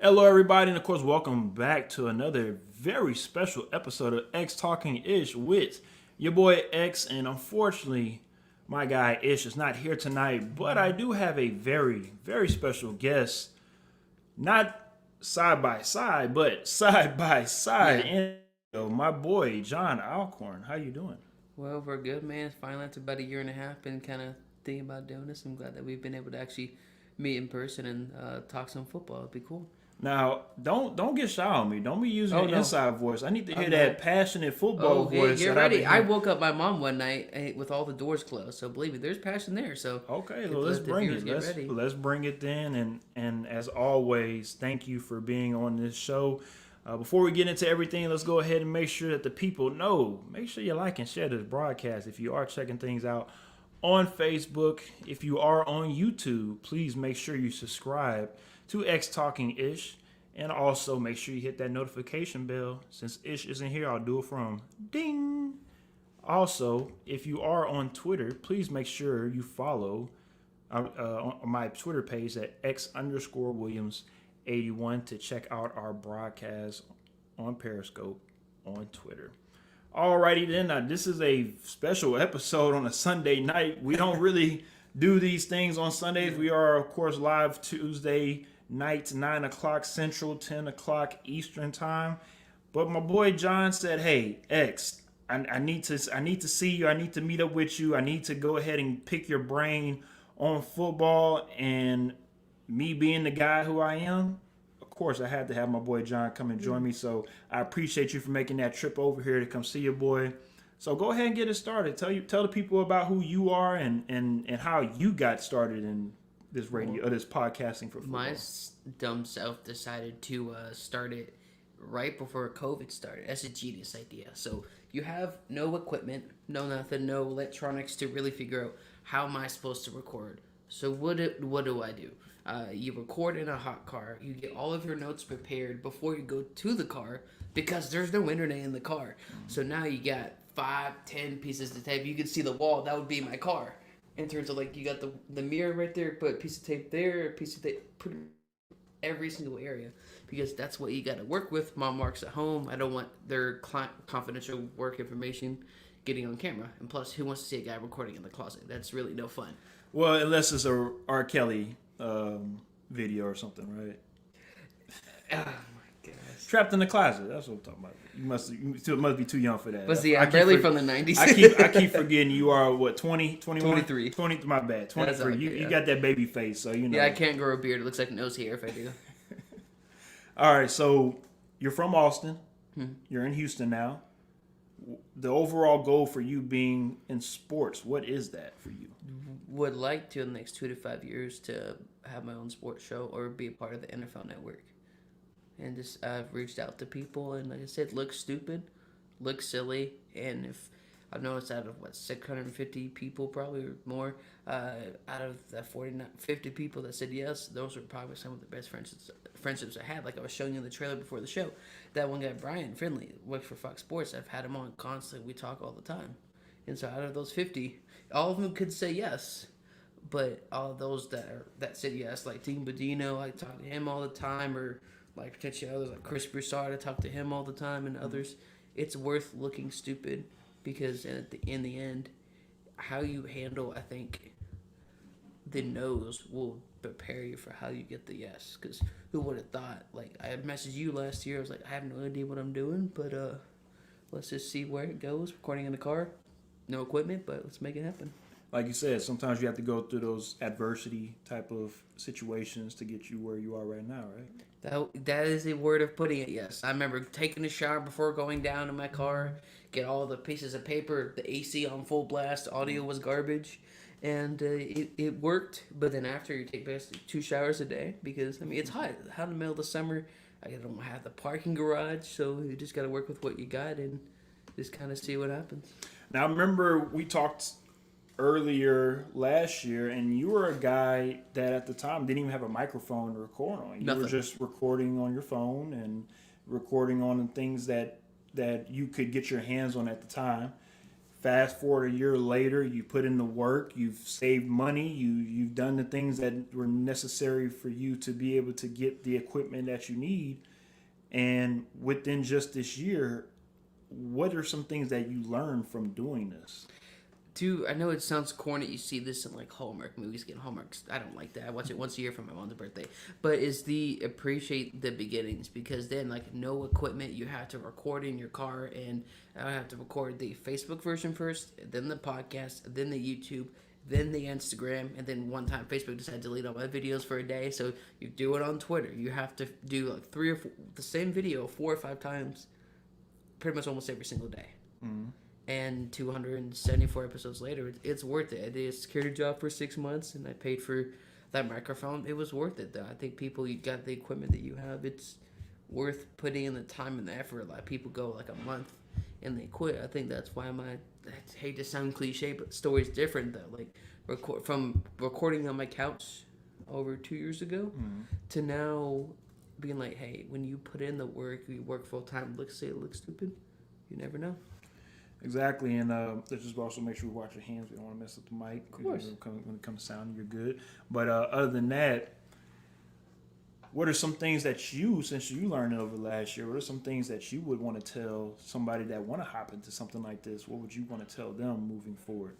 Hello, everybody, and of course, welcome back to another very special episode of X Talking Ish with your boy X. And unfortunately, my guy Ish is not here tonight, but I do have a very, very special guest, not side by side, but side by side. Yeah. And my boy John Allcorn, how you doing? Well, we're good, man. Finally, after about a year and a half, been kind of thinking about doing this. I'm glad that we've been able to actually meet in person and talk some football. It'd be cool. Now, don't get shy on me. Don't be using Oh an no, inside voice. I need to hear I'm that not. passionate football Oh, voice get that I've been ready. I hearing. woke up my mom one night with all the doors closed. So believe me, there's passion there. So Okay, well let's let the bring viewers it. get Let's ready. let's bring it then. And as always, thank you for being on this show. Before we get into everything, let's go ahead and make sure that the people know. Make sure you like and share this broadcast if you are checking things out on Facebook. If you are on YouTube, please make sure you subscribe to X Talking Ish. And also make sure you hit that notification bell. Since Ish isn't here, I'll do it from ding. Also, if you are on Twitter, please make sure you follow on my Twitter page at X_Williams81 to check out our broadcast on Periscope on Twitter. Alrighty then, now this is a special episode on a Sunday night. We don't really do these things on Sundays. We are, of course, live Tuesday nights, 9 o'clock Central, 10 o'clock Eastern time. But my boy John said, hey, X, I need to see you. I need to meet up with you. I need to go ahead and pick your brain on football. And me being the guy who I am, of course, I had to have my boy John come and join me. So I appreciate you for making that trip over here to come see your boy. So go ahead and get it started. Tell the people about who you are and how you got started in this radio or this podcasting for football. My dumb self decided to start it right before COVID started. That's a genius idea. So you have no equipment, no nothing, no electronics to really figure out how am I supposed to record. So what do I do? You record in a hot car. You get all of your notes prepared before you go to the car because there's no internet in the car. So now you got 5, 10 pieces of tape. You can see the wall. That would be my car. In terms of like you got the mirror right there, put a piece of tape there, a piece of tape, put every single area because that's what you got to work with. Mom works at home. I don't want their confidential work information getting on camera. And plus, who wants to see a guy recording in the closet? That's really no fun. Well, unless it's a R. Kelly video or something, right? Oh my gosh. Trapped in the closet. That's what I'm talking about. You must be too young for that. But see, I'm barely from the 90s. I keep forgetting you are what 20, 21? 23. 20. My bad. 23. Okay, You yeah. got that baby face, so you know. Yeah, I can't grow a beard. It looks like nose hair if I do. All right, so you're from Austin. You're in Houston now. The overall goal for you being in sports, what is that for you? Would like to in the next 2 to 5 years to have my own sports show or be a part of the NFL Network. And just I've reached out to people and like I said, look stupid, look silly, and if I've noticed out of 650 people probably or more, out of the 50 people that said yes, those were probably some of the best friendships I had. Like I was showing you in the trailer before the show, that one guy Brian Finley works for Fox Sports. I've had him on constantly. We talk all the time, and so out of those 50, all of them could say yes. But all those that said yes, like Dean Bodino, I talk to him all the time, or like potentially others like Chris Broussard, I talk to him all the time, and others. It's worth looking stupid because in the end, how you handle, I think, the no's will prepare you for how you get the yes. Because who would have thought? Like I messaged you last year, I was like, I have no idea what I'm doing, but let's just see where it goes. Recording in the car, no equipment, but let's make it happen. Like you said, sometimes you have to go through those adversity type of situations to get you where you are right now, right? That is a word of putting it, yes. I remember taking a shower before going down in my car, get all the pieces of paper, the AC on full blast, audio was garbage, and it worked. But then after, you take basically 2 showers a day because, I mean, it's hot. Hot in the middle of the summer. I don't have the parking garage, so you just got to work with what you got and just kind of see what happens. Now, remember we talked earlier last year, and you were a guy that at the time didn't even have a microphone to record on. You were just recording on your phone and recording on things that you could get your hands on at the time. Fast forward a year later, you put in the work, you've saved money, you've done the things that were necessary for you to be able to get the equipment that you need. And within just this year, what are some things that you learned from doing this? Dude, I know it sounds corny. You see this in like Hallmark movies, getting Hallmarks. I don't like that. I watch it once a year for my mom's birthday. But is the appreciate the beginnings, because then like no equipment, you have to record in your car, and I have to record the Facebook version first, then the podcast, then the YouTube, then the Instagram, and then one time Facebook decided to delete all my videos for a day. So you do it on Twitter. You have to do like 3 or 4, the same video 4 or 5 times, pretty much almost every single day. Mm-hmm. And 274 episodes later, it's worth it. I did a security job for 6 months, and I paid for that microphone. It was worth it, though. I think people, you got the equipment that you have, it's worth putting in the time and the effort. A lot of people go like a month and they quit. I think that's why I hate to sound cliche, but the story's different, though. Like, from recording on my couch over 2 years ago to now being like, hey, when you put in the work, you work full time, it looks stupid. You never know. Exactly, and let's just also make sure we watch your hands. We don't want to mess up the mic. Of course. When it comes to sound, you're good. But other than that, what are some things that since you learned it over last year, what are some things that you would want to tell somebody that want to hop into something like this? What would you want to tell them moving forward?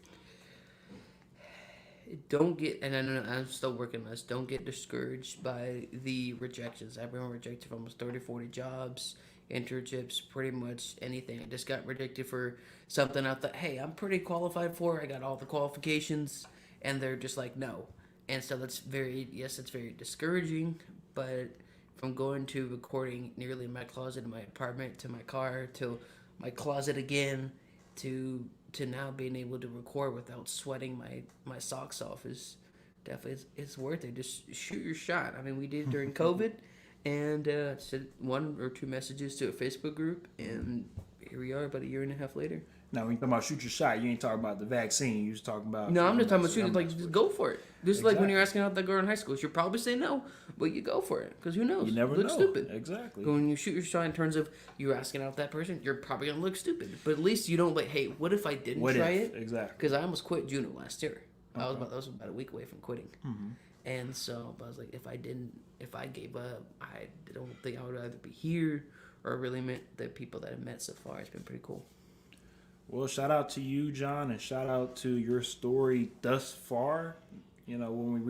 Don't get, and I know I'm still working on this, don't get discouraged by the rejections. I've been rejected for almost 30, 40 jobs, internships, pretty much anything. I just got rejected for something I thought, hey, I'm pretty qualified for. I got all the qualifications, and they're just like, no. And so it's very discouraging, but from going to recording nearly in my closet in my apartment, to my car, to my closet again, to now being able to record without sweating my socks off is definitely, it's worth it. Just shoot your shot. I mean, we did it during COVID, and sent 1 or 2 messages to a Facebook group, and here we are about a year and a half later. Now, when you talk about shoot your shot, you ain't talking about the vaccine. You're just talking about... No, I'm just talking about shooting. Like, just go for it. Just Exactly. like when you're asking out that girl in high school. She'll probably say no, but you go for it. Because who knows? You never look know. stupid. Exactly. But when you shoot your shot in terms of you're asking out that person, you're probably going to look stupid. But at least you don't like, hey, what if I didn't try it? Exactly. Because I almost quit June of last year. Okay. That was about a week away from quitting. Mm-hmm. And so I was like, if I gave up, I don't think I would either be here or really met the people that I've met so far. It's been pretty cool. Well, shout out to you, John, and shout out to your story thus far. You know, when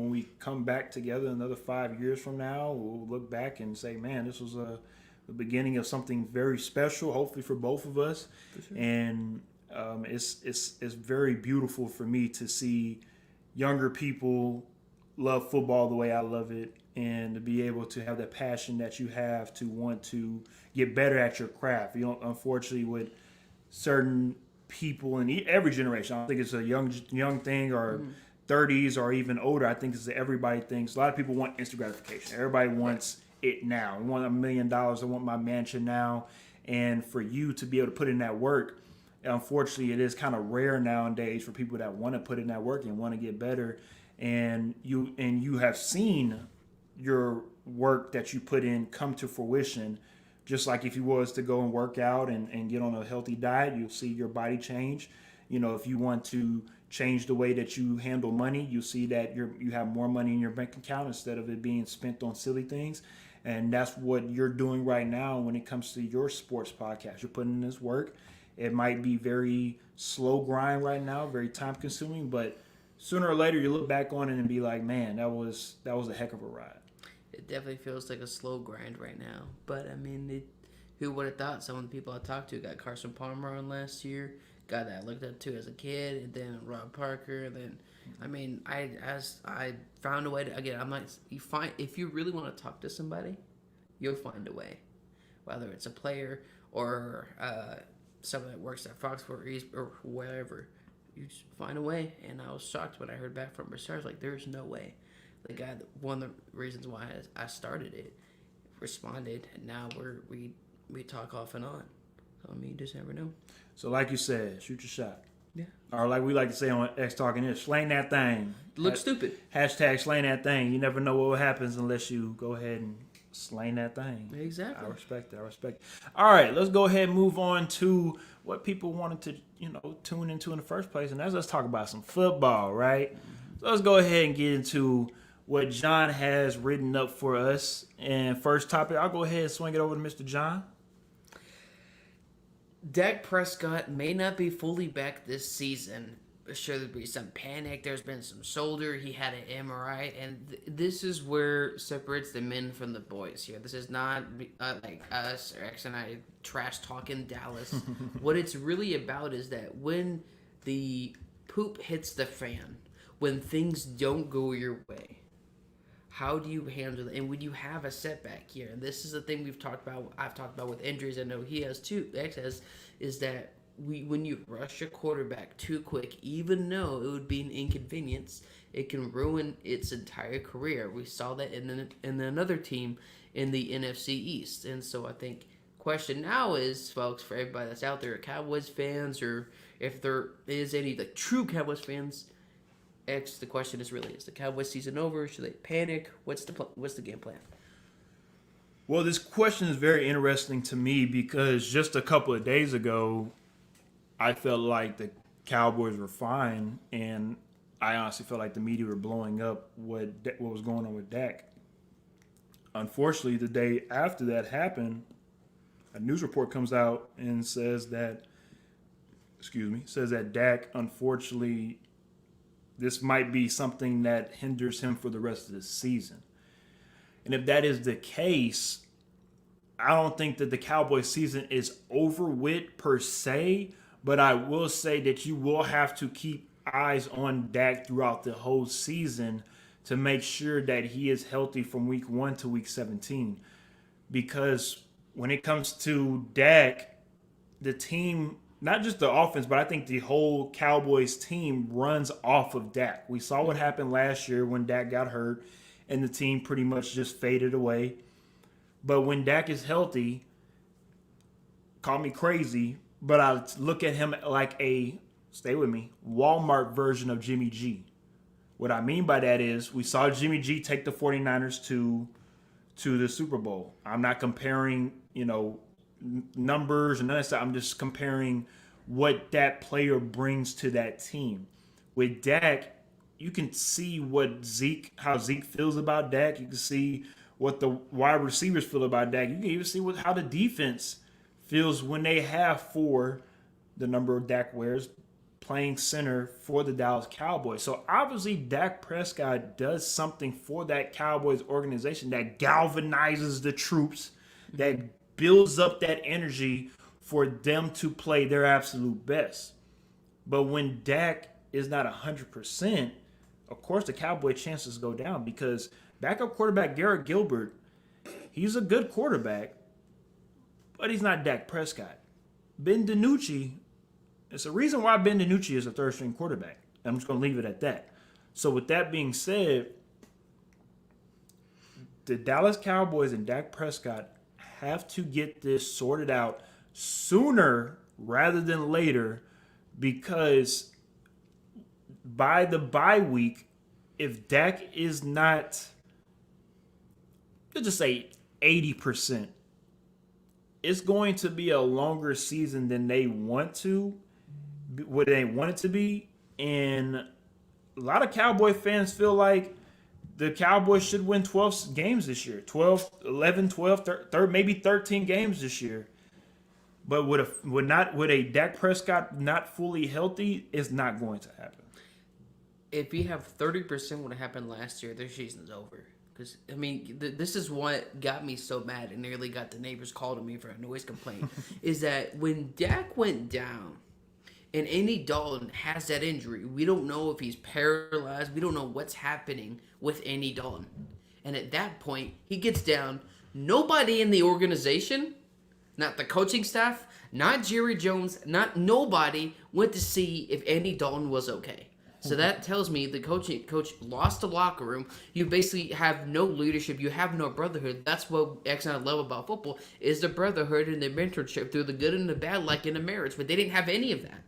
we come back together another 5 years from now, we'll look back and say, man, this was the beginning of something very special, hopefully for both of us. For sure. And it's very beautiful for me to see younger people love football the way I love it, and to be able to have that passion that you have to want to get better at your craft. You know, unfortunately, with certain people in every generation, I don't think it's a young thing or 30s or even older. I think it's everybody thinks. A lot of people want instant gratification. Everybody wants it now. I want $1 million. I want my mansion now. And for you to be able to put in that work, unfortunately, it is kind of rare nowadays for people that want to put in that work and want to get better. And you have seen your work that you put in come to fruition. Just like if you was to go and work out and get on a healthy diet, you'll see your body change. You know, if you want to change the way that you handle money, you'll see that you have more money in your bank account instead of it being spent on silly things. And that's what you're doing right now when it comes to your sports podcast. You're putting in this work. It might be very slow grind right now, very time consuming, but sooner or later you look back on it and be like, man, that was a heck of a ride. It definitely feels like a slow grind right now. But, I mean, who would have thought? Some of the people I talked to got Carson Palmer on last year, guy that I looked up to as a kid, and then Rob Parker. And then, I mean, I found a way to, again, if you really want to talk to somebody, you'll find a way. Whether it's a player or someone that works at Fox or wherever, you just find a way. And I was shocked when I heard back from Brissard. I was like, there's no way. The guy, one of the reasons why I started it, responded, and now we talk off and on. So, I mean, you just never know. So like you said, shoot your shot. Yeah. Or like we like to say on X Talking This, slang that thing. Look stupid. Hashtag slang that thing. You never know what happens unless you go ahead and Slain that thing. Exactly. I respect it. All right, let's go ahead and move on to what people wanted to, tune into in the first place, and that's let's talk about some football, right? So let's go ahead and get into what John has written up for us. And first topic, I'll go ahead and swing it over to Mr. John. Dak Prescott may not be fully back this season. Sure, there'll be some panic. There's been some shoulder. He had an MRI, and this is where separates the men from the boys here. This is not like us or X and I trash talking Dallas. What it's really about is that when the poop hits the fan, when things don't go your way, how do you handle it? And when you have a setback here, and this is the thing I've talked about with injuries, I know he has too, X has, is that when you rush a quarterback too quick, even though it would be an inconvenience, it can ruin its entire career. We saw that in another team in the NFC East. And so I think question now is, folks, for everybody that's out there, Cowboys fans, or if there is any like true Cowboys fans, the question is really, is the Cowboys season over? Should they panic? What's the game plan? Well, this question is very interesting to me because just a couple of days ago, I felt like the Cowboys were fine, and I honestly felt like the media were blowing up what was going on with Dak. Unfortunately, the day after that happened, a news report comes out and says that Dak, unfortunately, this might be something that hinders him for the rest of the season. And if that is the case, I don't think that the Cowboys season is over with per se, but I will say that you will have to keep eyes on Dak throughout the whole season to make sure that he is healthy from week 1 to week 17. Because when it comes to Dak, the team, not just the offense, but I think the whole Cowboys team runs off of Dak. We saw what happened last year when Dak got hurt and the team pretty much just faded away. But when Dak is healthy, call me crazy, but I look at him like a, stay with me, Walmart version of Jimmy G. What I mean by that is we saw Jimmy G take the 49ers to the Super Bowl. I'm not comparing, numbers and none of that stuff. I'm just comparing what that player brings to that team. With Dak, you can see how Zeke feels about Dak. You can see what the wide receivers feel about Dak. You can even see how the defense feels when they have the number of Dak wears, playing center for the Dallas Cowboys. So obviously Dak Prescott does something for that Cowboys organization that galvanizes the troops, that builds up that energy for them to play their absolute best. But when Dak is not 100%, of course the Cowboy chances go down because backup quarterback Garrett Gilbert, he's a good quarterback, but he's not Dak Prescott. Ben DiNucci, it's a reason why Ben DiNucci is a third-string quarterback. I'm just going to leave it at that. So with that being said, the Dallas Cowboys and Dak Prescott have to get this sorted out sooner rather than later because by the bye week, if Dak is not, let's just say 80%, it's going to be a longer season than they want it to be. And a lot of Cowboy fans feel like the Cowboys should win 12 games this year. 11, 12, maybe 13 games this year. But with a Dak Prescott not fully healthy, it's not going to happen. If you have 30% what happened last year, their season's over. Because, this is what got me so mad and nearly got the neighbors called on me for a noise complaint, is that when Dak went down and Andy Dalton has that injury, we don't know if he's paralyzed. We don't know what's happening with Andy Dalton. And at that point, he gets down. Nobody in the organization, not the coaching staff, not Jerry Jones, not nobody went to see if Andy Dalton was okay. So that tells me the coach lost the locker room. You basically have no leadership. You have no brotherhood. That's what X and I love about football is the brotherhood and the mentorship through the good and the bad, like in a marriage. But they didn't have any of that.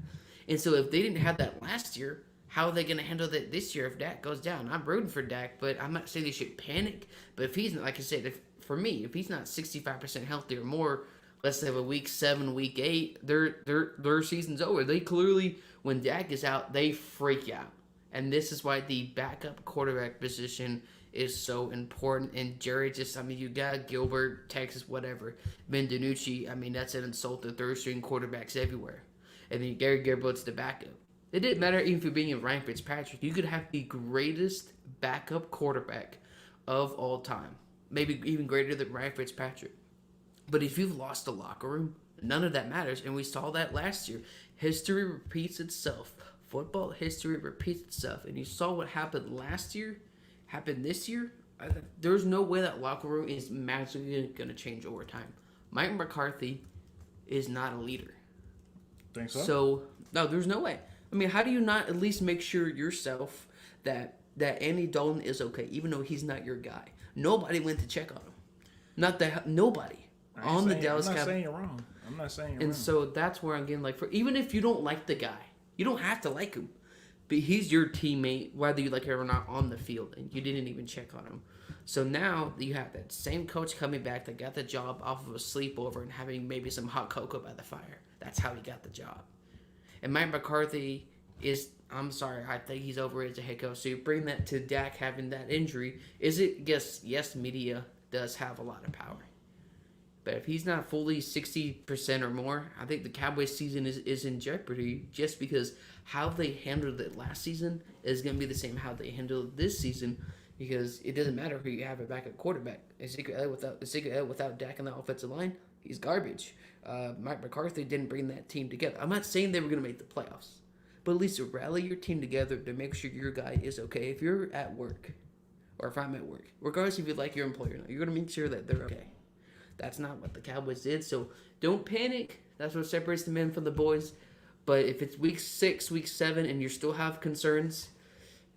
And so if they didn't have that last year, how are they going to handle that this year if Dak goes down? I'm rooting for Dak, but I'm not saying they should panic. But if he's, like I said, if for me, if he's not 65% healthy or more, let's say a week 7, week 8, their season's over. They clearly, when Dak is out, they freak out. And this is why the backup quarterback position is so important. And Jerry you got Gilbert, Texas, whatever. Ben DiNucci, that's an insult to third-string quarterbacks everywhere. And then Gary Garibaldi's the backup. It didn't matter even if you're being Ryan Fitzpatrick. You could have the greatest backup quarterback of all time. Maybe even greater than Ryan Fitzpatrick. But if you've lost the locker room, none of that matters. And we saw that last year. History repeats itself. Football history repeats itself. And you saw what happened last year, happened this year. There's no way that locker room is magically going to change over time. Mike McCarthy is not a leader. Think so? So, no, there's no way. How do you not at least make sure yourself that Andy Dalton is okay, even though he's not your guy? Nobody went to check on him. Nobody. On the Dallas Cowboys. I'm not saying you're wrong. I'm not saying you're and wrong. So that's where I'm getting even if you don't like the guy, you don't have to like him, but he's your teammate, whether you like him or not, on the field, and you didn't even check on him. So now you have that same coach coming back that got the job off of a sleepover and having maybe some hot cocoa by the fire. That's how he got the job. And Mike McCarthy is, I'm sorry, I think he's over as a head coach. So you bring that to Dak having that injury. Yes, media does have a lot of power. But if he's not fully 60% or more, I think the Cowboys season is in jeopardy just because how they handled it last season is going to be the same how they handled it this season, because it doesn't matter who you have a backup quarterback. Ezekiel Elliott without Dak on the offensive line, he's garbage. Mike McCarthy didn't bring that team together. I'm not saying they were going to make the playoffs, but at least rally your team together to make sure your guy is okay. If you're at work, or if I'm at work, regardless if you like your employer or not, you're going to make sure that they're okay. That's not what the Cowboys did, so don't panic. That's what separates the men from the boys. But if it's week 6, week 7, and you still have concerns,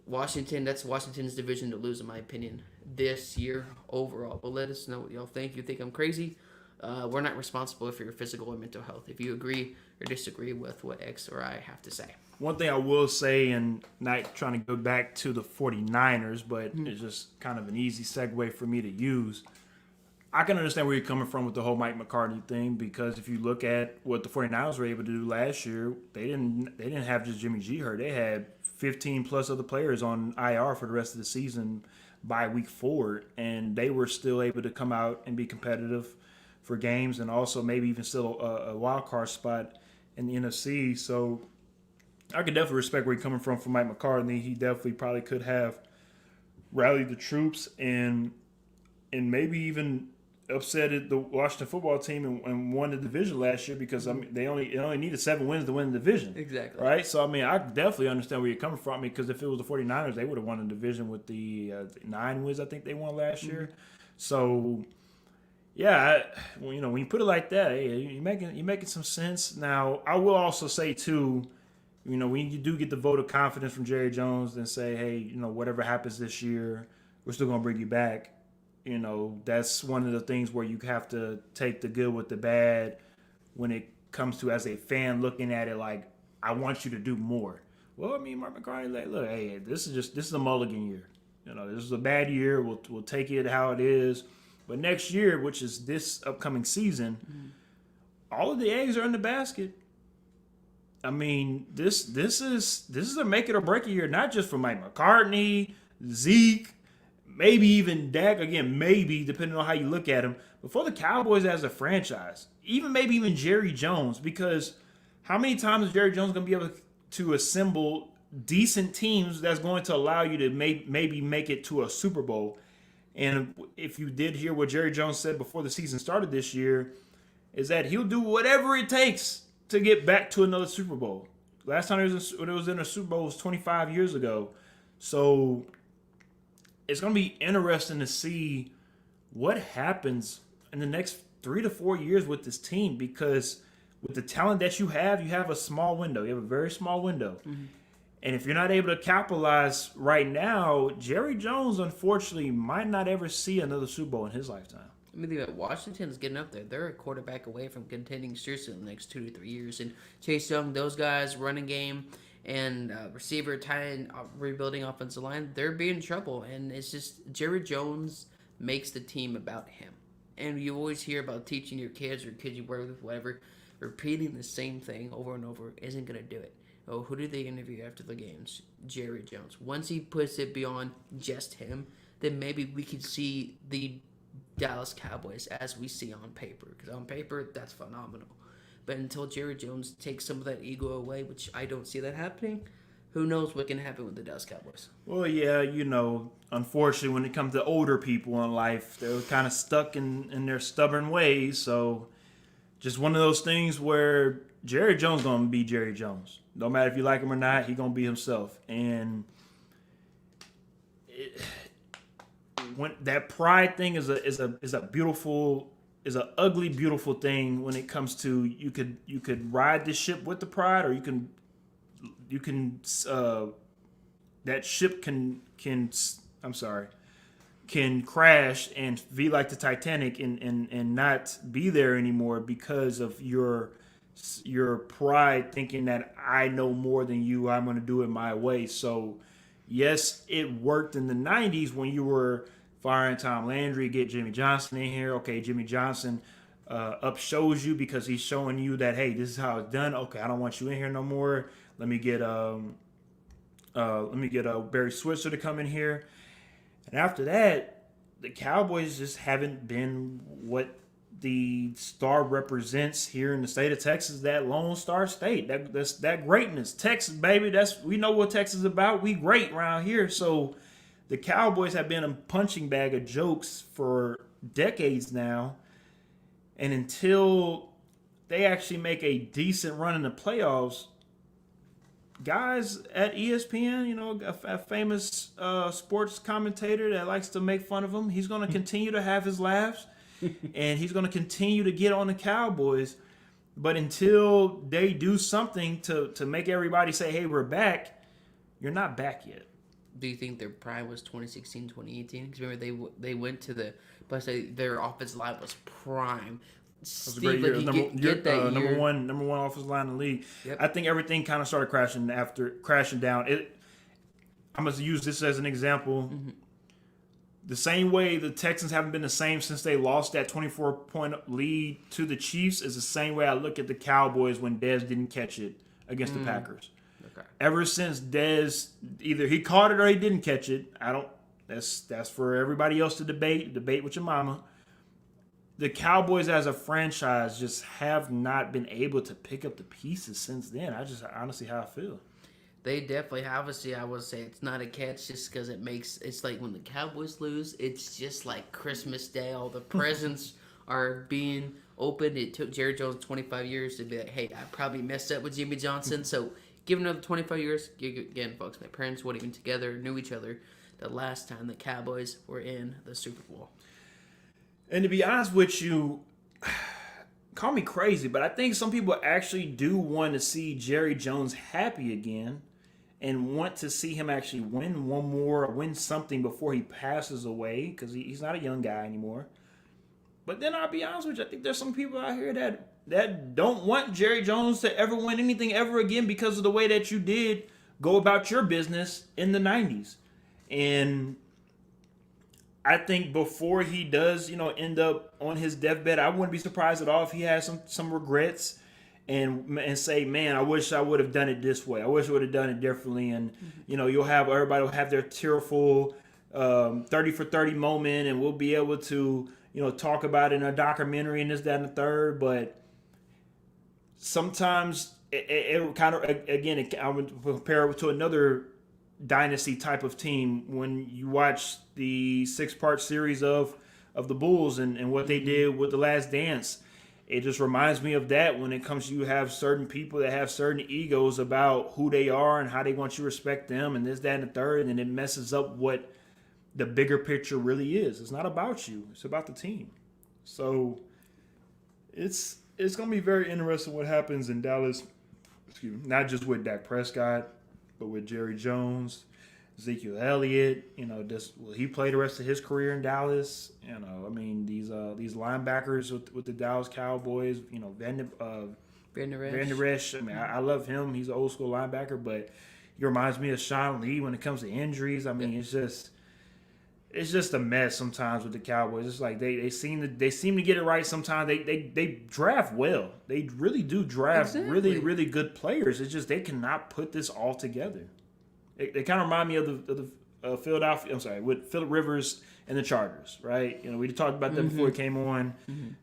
that's Washington's division to lose, in my opinion, this year overall. But let us know what y'all think. You think I'm crazy? We're not responsible for your physical or mental health. If you agree or disagree with what X or I have to say. One thing I will say, and not trying to go back to the 49ers, but it's just kind of an easy segue for me to use. I can understand where you're coming from with the whole Mike McCarthy thing, because if you look at what the 49ers were able to do last year, they didn't have just Jimmy G hurt. They had 15 plus other players on IR for the rest of the season by week 4, and they were still able to come out and be competitive for games, and also maybe even still a wild card spot in the NFC. So I could definitely respect where you're coming from Mike McCarthy. He definitely probably could have rallied the troops and maybe even upset the Washington football team and won the division last year, because they only needed 7 wins to win the division. Exactly. Right? So, I definitely understand where you're coming from, because if it was the 49ers, they would have won the division with the 9 wins I think they won last year. So, yeah, when you put it like that, hey, you're making some sense. Now, I will also say, too, when you do get the vote of confidence from Jerry Jones and say, hey, whatever happens this year, we're still going to bring you back. That's one of the things where you have to take the good with the bad when it comes to, as a fan, looking at it like, I want you to do more. Well, Mark McCarthy, look, hey, this is a mulligan year. This is a bad year. We'll take it how it is. But next year, which is this upcoming season, all of the eggs are in the basket. This is a make it or break it year, not just for Mike McCarthy, Zeke, maybe even Dak, again, maybe, depending on how you look at him, but for the Cowboys as a franchise, maybe even Jerry Jones, because how many times is Jerry Jones going to be able to assemble decent teams that's going to allow you to maybe make it to a Super Bowl? And if you did hear what Jerry Jones said before the season started this year, is that he'll do whatever it takes to get back to another Super Bowl. Last time it was in a Super Bowl was 25 years ago. So it's going to be interesting to see what happens in the next 3 to 4 years with this team, because with the talent that you have a small window. You have a very small window. Mm-hmm. And if you're not able to capitalize right now, Jerry Jones, unfortunately, might not ever see another Super Bowl in his lifetime. Washington's getting up there. They're a quarterback away from contending seriously in the next 2 to 3 years. And Chase Young, those guys, running game, and receiver, tight end, rebuilding offensive line, they're being in trouble. And it's just Jerry Jones makes the team about him. And you always hear about teaching your kids or kids you work with, whatever, repeating the same thing over and over isn't going to do it. Oh, who do they interview after the games? Jerry Jones. Once he puts it beyond just him, then maybe we could see the Dallas Cowboys as we see on paper. Because on paper, that's phenomenal. But until Jerry Jones takes some of that ego away, which I don't see that happening, who knows what can happen with the Dallas Cowboys. Well, yeah, unfortunately, when it comes to older people in life, they're kind of stuck in their stubborn ways. So just one of those things where Jerry Jones going to be Jerry Jones. No matter if you like him or not, he going to be himself. And when that pride thing is a beautiful, is an ugly, beautiful thing when it comes to you could ride the ship with the pride, or you can that ship can crash and be like the Titanic and not be there anymore because of your pride, thinking that I know more than you, I'm going to do it my way. So yes, it worked in the 90s when you were firing Tom Landry, get Jimmy Johnson in here. Okay, Jimmy Johnson up shows you because he's showing you that, hey, this is how it's done. Okay, I don't want you in here no more. Let me get Barry Switzer to come in here. And after that, the Cowboys just haven't been what the star represents here in the state of Texas, that Lone Star State. That's that greatness. Texas, baby, we know what Texas is about. We great around here. So the Cowboys have been a punching bag of jokes for decades now. And until they actually make a decent run in the playoffs, guys at ESPN, a famous sports commentator that likes to make fun of him, he's going to continue to have his laughs, and he's going to continue to get on the Cowboys. But until they do something to make everybody say, hey, we're back, you're not back yet. Do you think their prime was 2016, 2018? Because remember, they went to their offensive line was prime. Steve, a great year. Number one offensive line in the league. Yep. I think everything kind of started crashing down. I'm going to use this as an example. Mm-hmm. The same way the Texans haven't been the same since they lost that 24-point lead to the Chiefs is the same way I look at the Cowboys when Dez didn't catch it against the Packers. Okay. Ever since Dez, either he caught it or he didn't catch it. That's for everybody else to debate with your mama. The Cowboys as a franchise just have not been able to pick up the pieces since then. I just honestly how I feel. They definitely obviously I would say it's not a catch just because it's like when the Cowboys lose, it's just like Christmas Day. All the presents are being opened. It took Jerry Jones 25 years to be like, hey, I probably messed up with Jimmy Johnson, so give another 25 years. Again, folks, my parents weren't even together, knew each other the last time the Cowboys were in the Super Bowl. And to be honest with you, call me crazy, but I think some people actually do want to see Jerry Jones happy again and want to see him actually win something before he passes away, because he's not a young guy anymore. But then I'll be honest with you, I think there's some people out here that don't want Jerry Jones to ever win anything ever again because of the way that you did go about your business in the 90s. And I think before he does, end up on his deathbed, I wouldn't be surprised at all if he has some regrets and say, man, I wish I would have done it this way. I wish I would have done it differently. And, everybody will have their tearful 30 for 30 moment, and we'll be able to, talk about it in a documentary and this, that, and the third. But sometimes it kind of, again, I would compare it to another dynasty type of team when you watch the 6-part series of the Bulls and what they did with The Last Dance. It just reminds me of that when it comes to you have certain people that have certain egos about who they are and how they want you to respect them and this, that, and the third, and it messes up what the bigger picture really is. It's not about you. It's about the team. So it's going to be very interesting what happens in Dallas, not just with Dak Prescott, but with Jerry Jones, Ezekiel Elliott. Will he play the rest of his career in Dallas? These linebackers with the Dallas Cowboys. Van Der Esch. I love him. He's an old school linebacker, but he reminds me of Sean Lee when it comes to injuries. It's just it's just a mess sometimes with the Cowboys. It's like they seem to get it right sometimes. They draft well. They really do draft Exactly. really good players. It's just they cannot put this all together. They kind of remind me of the Philadelphia. I'm sorry, with Phillip Rivers and the Chargers, right? You know, we talked about that before it came on.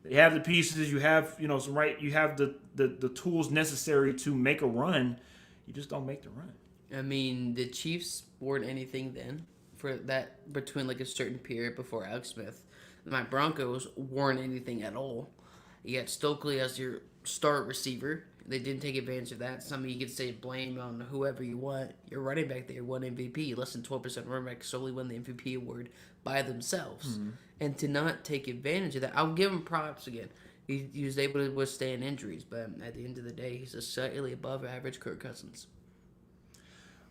They have the pieces. You have some right. You have the tools necessary to make a run. You just don't make the run. I mean, the Chiefs weren't anything then for that between like a certain period before Alex Smith. My Broncos weren't anything at all. You got Stokely as your start receiver. They didn't take advantage of that. Some of you could say blame on whoever you want. Your running back there won MVP. Less than 12% running back solely won the MVP award by themselves. And to not take advantage of that, I'll give him props again. He was able to withstand injuries, but at the end of the day, he's a slightly above average Kirk Cousins.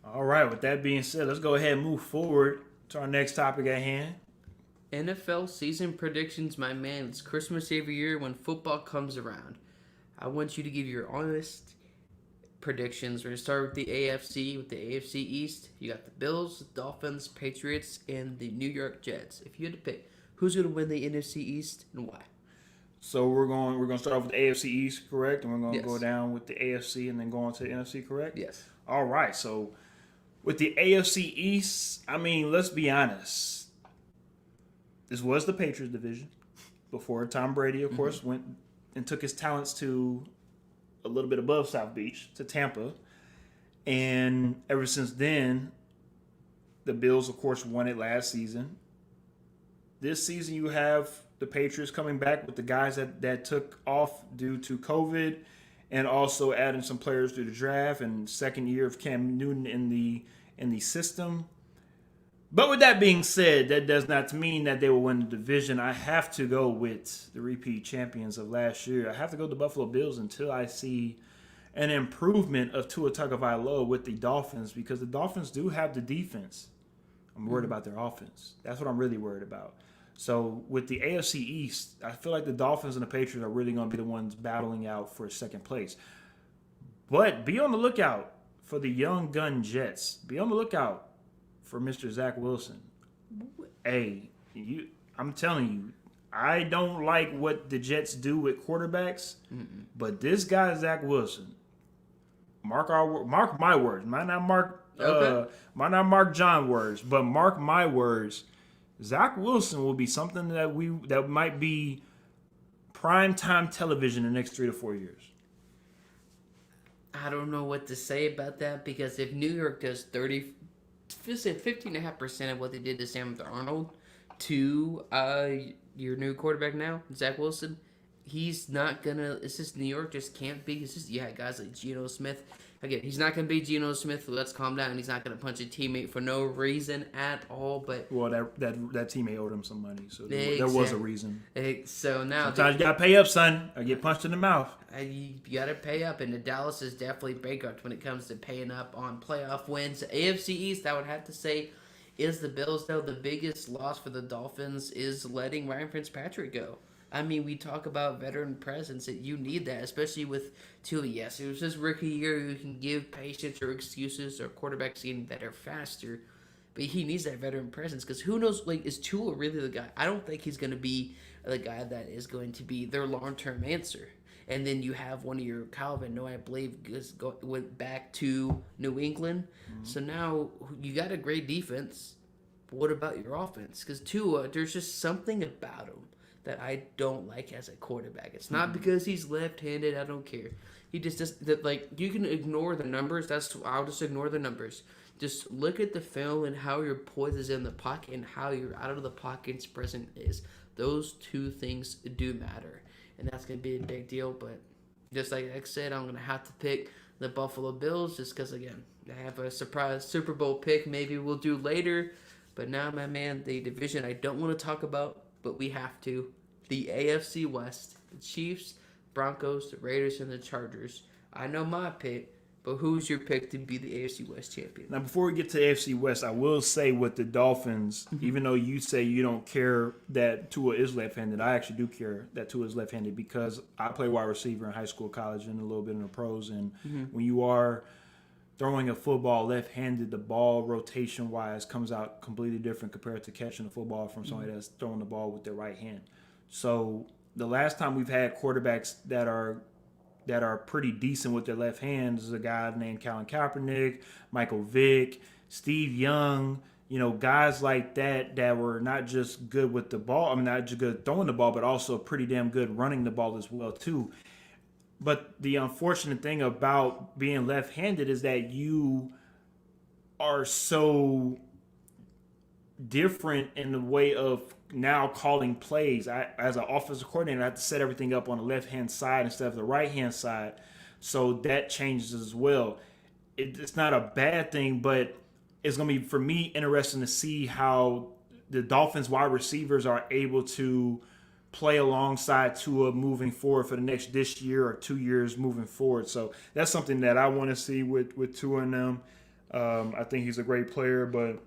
All right. With that being said, let's go ahead and move forward to our next topic at hand. NFL season predictions, my man. It's Christmas every year when football comes around. I want you to give your honest predictions. We're going to start with the AFC, with the AFC East. You got the Bills, Dolphins, Patriots, and the New York Jets. If you had to pick, who's going to win the NFC East and why? So we're going to start off with the AFC East, correct? And we're going to Yes. go down with the AFC and then go on to the NFC, correct? Yes. All right. So with the AFC East, I mean, let's be honest. This was the Patriots division before Tom Brady, of course, went and took his talents to a little bit above South Beach, to Tampa. And ever since then, the Bills, of course, won it last season. This season, you have the Patriots coming back with the guys that took off due to COVID, and also adding some players through the draft and second year of Cam Newton in the system. But with that being said, that does not mean that they will win the division. I have to go with the repeat champions of last year. I have to go with the Buffalo Bills until I see an improvement of Tua Tagovailoa with the Dolphins, because the Dolphins do have the defense. I'm worried about their offense. That's what I'm really worried about. So with the AFC East, I feel like the Dolphins and the Patriots are really going to be the ones battling out for second place. But be on the lookout for the young gun Jets. Be on the lookout for Mr. Zach Wilson. Hey, I'm telling you, I don't like what the Jets do with quarterbacks, but this guy, Zach Wilson, mark my words, might not mark John words, but mark my words, Zach Wilson will be something that might be primetime television in the next 3 to 4 years. I don't know what to say about that, because if New York does 15.5% of what they did to Sam Darnold to your new quarterback now, Zach Wilson, he's not gonna. It's just New York just can't be. It's just guys like Geno Smith. Again, he's not gonna be Geno Smith. Let's calm down. He's not gonna punch a teammate for no reason at all. But that teammate owed him some money, so there Exactly. was a reason. So now Sometimes you gotta pay up, son, or get punched in the mouth. you gotta pay up, and the Dallas is definitely bankrupt when it comes to paying up on playoff wins. AFC East, I would have to say, is the Bills. Though the biggest loss for the Dolphins is letting Ryan Fitzpatrick go. I mean, we talk about veteran presence, that you need that, especially with Tua. Yes, it was his rookie year. You can give patience or excuses, or quarterbacks getting better faster. But he needs that veteran presence, because who knows, is Tua really the guy? I don't think he's going to be the guy that is going to be their long-term answer. And then you have one of your Calvin, I believe, went back to New England. Mm-hmm. So now you got a great defense. But what about your offense? Because Tua, there's just something about him that I don't like as a quarterback. It's not because he's left-handed. I don't care. He just does that. You can ignore the numbers. I'll just ignore the numbers. Just look at the film and how your poise is in the pocket and how your out of the pocket's present is. Those two things do matter, and that's gonna be a big deal. But just like I said, I'm gonna have to pick the Buffalo Bills just because, again, I have a surprise Super Bowl pick. Maybe we'll do later. But now, my man, the division I don't want to talk about, but we have to. The AFC West, the Chiefs, Broncos, the Raiders, and the Chargers. I know my pick, but who's your pick to be the AFC West champion? Now, before we get to the AFC West, I will say with the Dolphins, even though you say you don't care that Tua is left-handed, I actually do care that Tua is left-handed, because I play wide receiver in high school, college, and a little bit in the pros. And when you are throwing a football left-handed, the ball rotation-wise comes out completely different compared to catching a football from somebody that's throwing the ball with their right hand. So the last time we've had quarterbacks that are pretty decent with their left hands is a guy named Colin Kaepernick, Michael Vick, Steve Young, guys like that were not just good with the ball. I mean, not just good throwing the ball, but also pretty damn good running the ball as well too. But the unfortunate thing about being left-handed is that you are so different in the way of now calling plays. As an offensive coordinator, I have to set everything up on the left-hand side instead of the right-hand side. So that changes as well. It's not a bad thing, but it's going to be, for me, interesting to see how the Dolphins wide receivers are able to play alongside Tua moving forward for this year or 2 years moving forward. So that's something that I want to see with Tua and them. I think he's a great player, but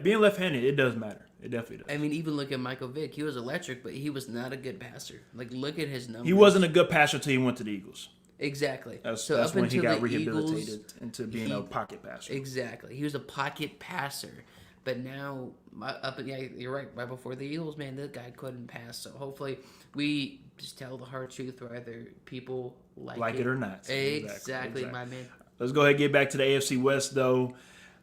being left-handed, it does matter. It definitely does. I mean, even look at Michael Vick. He was electric, but he was not a good passer. Like, look at his numbers. He wasn't a good passer until he went to the Eagles. Exactly. That's when he got rehabilitated into being a pocket passer. Exactly. He was a pocket passer. But now, you're right. Right before the Eagles, man, that guy couldn't pass. So hopefully we just tell the hard truth, whether people like it or not. Exactly, my man. Let's go ahead and get back to the AFC West, though.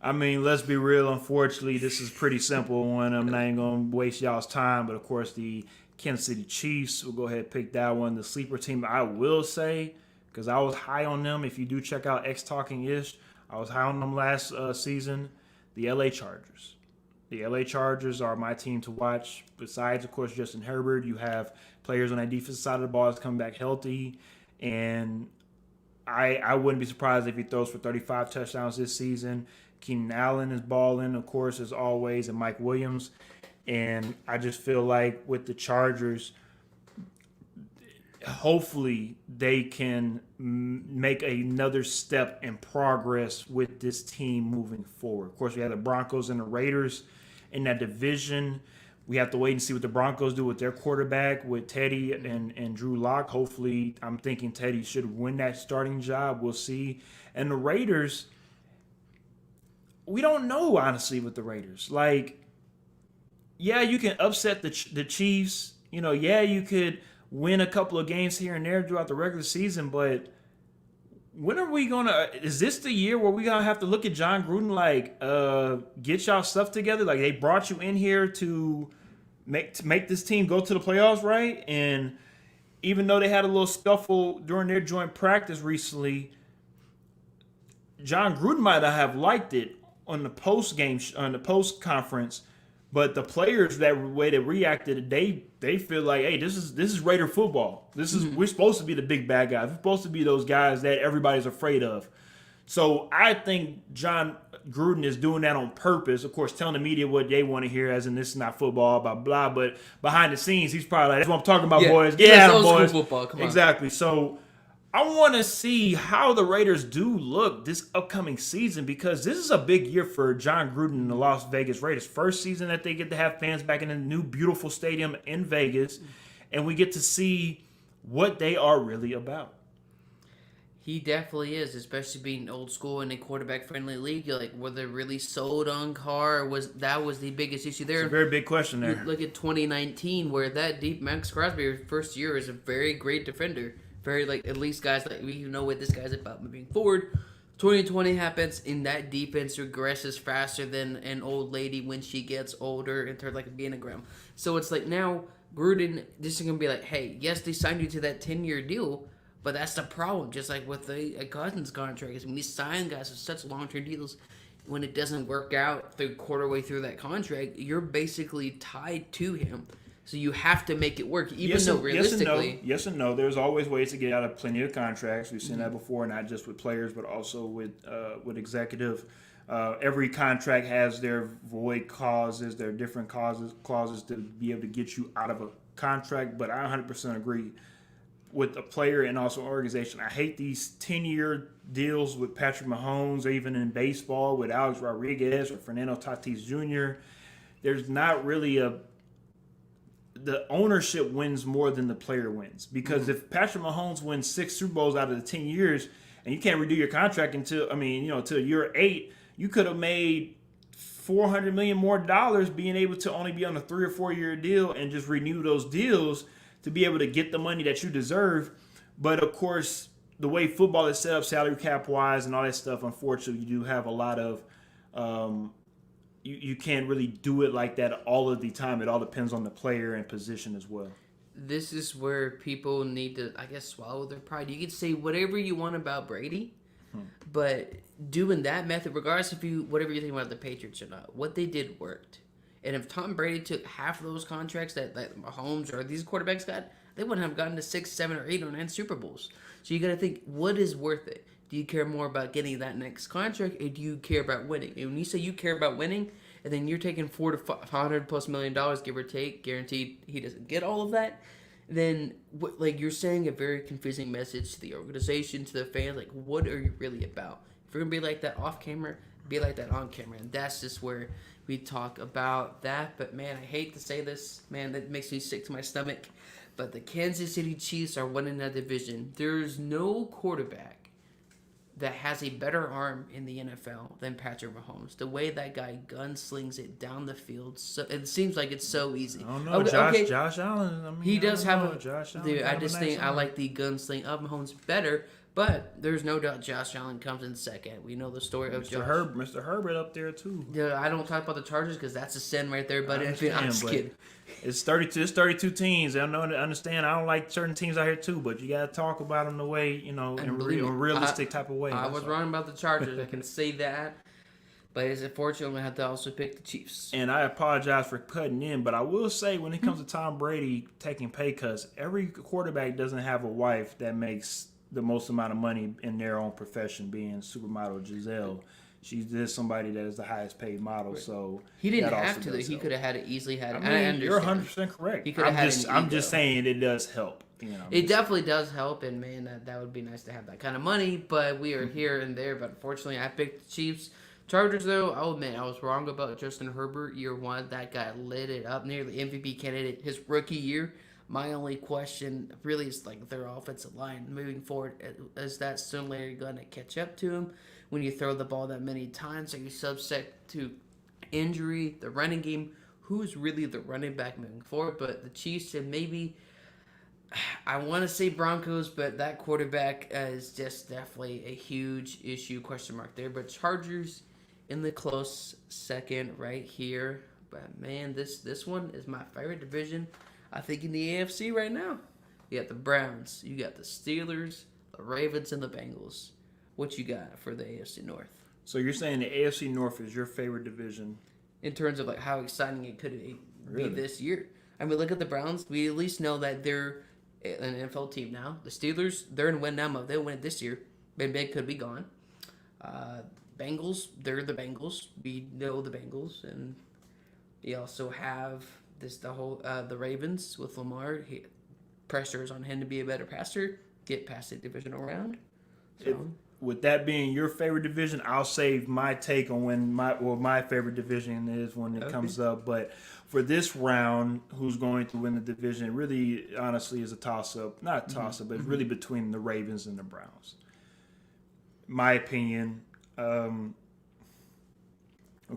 I mean, let's be real. Unfortunately, this is pretty simple one. I'm not even going to waste y'all's time. But, of course, the Kansas City Chiefs, we'll go ahead and pick that one. The sleeper team, I will say, because I was high on them. If you do check out X Talking Ish, I was high on them last season. The LA Chargers. The LA Chargers are my team to watch. Besides, of course, Justin Herbert, you have players on that defensive side of the ball that's coming back healthy. And I wouldn't be surprised if he throws for 35 touchdowns this season. Keenan Allen is balling, of course, as always, and Mike Williams. And I just feel like with the Chargers, hopefully they can make another step in progress with this team moving forward. Of course, we have the Broncos and the Raiders in that division. We have to wait and see what the Broncos do with their quarterback, with Teddy and Drew Lock. Hopefully, I'm thinking Teddy should win that starting job. We'll see. And the Raiders, we don't know, honestly, with the Raiders. Like, yeah, you can upset the Chiefs. Yeah, you could win a couple of games here and there throughout the regular season, but when are we is this the year where we gonna have to look at John Gruden like, get y'all stuff together? Like, they brought you in here to make this team go to the playoffs, right? And even though they had a little scuffle during their joint practice recently, John Gruden might not have liked it on the post conference. But the players, that way they reacted, they feel like, hey, this is Raider football. We're supposed to be the big bad guys. We're supposed to be those guys that everybody's afraid of. So I think John Gruden is doing that on purpose. Of course, telling the media what they want to hear, as in this is not football, blah blah. But behind the scenes, he's probably like, that's what I'm talking about, boys. Get at them, boys. Football. Come on. Exactly. So I want to see how the Raiders do look this upcoming season, because this is a big year for John Gruden and the Las Vegas Raiders. First season that they get to have fans back in a new, beautiful stadium in Vegas, and we get to see what they are really about. He definitely is, especially being old school in a quarterback-friendly league. You're like, were they really sold on Carr? That was the biggest issue there? It's a very big question there. You look at 2019, where that deep Max Crosby, first year, is a very great defender. Very, at least guys we know what this guy's about moving forward. 2020 happens, and that defense regresses faster than an old lady when she gets older and turns being a grandma. So it's like now Gruden, this is going to be like, hey, yes, they signed you to that 10-year deal, but that's the problem. Just like with a Cousins contract, is when you sign guys with such long-term deals, when it doesn't work out quarter way through that contract, you're basically tied to him. So you have to make it work, even though realistically... Yes and no. There's always ways to get out of plenty of contracts. We've seen that before, not just with players, but also with executive. Every contract has their void clauses, their different clauses to be able to get you out of a contract. But I 100% agree with a player and also an organization. I hate these 10-year deals with Patrick Mahomes, or even in baseball with Alex Rodriguez or Fernando Tatis Jr. There's not really the ownership wins more than the player wins. Because if Patrick Mahomes wins 6 Super Bowls out of the 10 years, and you can't redo your contract until year 8. You could have made $400 million more being able to only be on a 3 or 4 year deal and just renew those deals to be able to get the money that you deserve. But of course, the way football is set up, salary cap wise and all that stuff, unfortunately, you do have a lot of you can't really do it like that all of the time. It all depends on the player and position as well. This is where people need to, I guess, swallow their pride. You can say whatever you want about Brady, but doing that method, regardless if whatever you think about the Patriots or not, what they did worked. And if Tom Brady took half of those contracts that Mahomes or these quarterbacks got, they wouldn't have gotten to 6, 7, or 8 or 9 Super Bowls. So you got to think, what is worth it? Do you care more about getting that next contract, or do you care about winning? And when you say you care about winning, and then you're taking $400 to $500+ million, give or take, guaranteed he doesn't get all of that, then you're saying a very confusing message to the organization, to the fans. Like, what are you really about? If you're gonna be like that off camera, be like that on camera, and that's just where we talk about that. But man, I hate to say this, man, that makes me sick to my stomach. But the Kansas City Chiefs are winning that division. There's no quarterback that has a better arm in the NFL than Patrick Mahomes. The way that guy gunslings it down the field, so it seems like it's so easy. I don't know, Josh Allen. He does have Josh Allen. Dude, I just think I like the gunsling of Mahomes better. But there's no doubt Josh Allen comes in second. We know the story of Mr. Herbert up there too. Yeah, I don't talk about the Chargers because that's a sin right there. But I'm just kidding. It's 32 teams. I understand. I don't like certain teams out here too, but you gotta talk about them the way in a realistic type of way. I was wrong about the Chargers. I can say that. But it's unfortunate I'm gonna have to also pick the Chiefs. And I apologize for cutting in, but I will say when it comes to Tom Brady taking pay cuts, every quarterback doesn't have a wife that makes the most amount of money in their own profession, being supermodel Giselle. She's somebody that is the highest paid model, so he didn't have to. He could have had it easily. You're 100% correct. He could have had I'm just saying it does help. It definitely does help, and man, that would be nice to have that kind of money. But we are here and there. But unfortunately, I picked the Chiefs. Chargers, though, I'll admit I was wrong about Justin Herbert. Year 1, that guy lit it up, nearly MVP candidate his rookie year. My only question really is their offensive line moving forward. Is that similarly going to catch up to him when you throw the ball that many times? Are you subject to injury? The running game, who's really the running back moving forward? But the Chiefs and maybe, I want to say Broncos, but that quarterback is just definitely a huge issue, question mark there. But Chargers in the close second right here. But man, this one is my favorite division. I think in the AFC right now, you got the Browns, you got the Steelers, the Ravens, and the Bengals. What you got for the AFC North? So you're saying the AFC North is your favorite division? In terms of how exciting it could be this year. I mean, look at the Browns. We at least know that they're an NFL team now. The Steelers, they're in win now mode. They'll win it this year. Ben Big could be gone. Bengals, they're the Bengals. We know the Bengals. And you also have the Ravens with Lamar. Pressure is on him to be a better passer, get past the divisional round. So, with that being your favorite division, I'll save my take on my favorite division is when it comes up. But for this round, who's going to win the division really, honestly, is a toss-up. Not a toss-up, but it's really between the Ravens and the Browns. My opinion. Of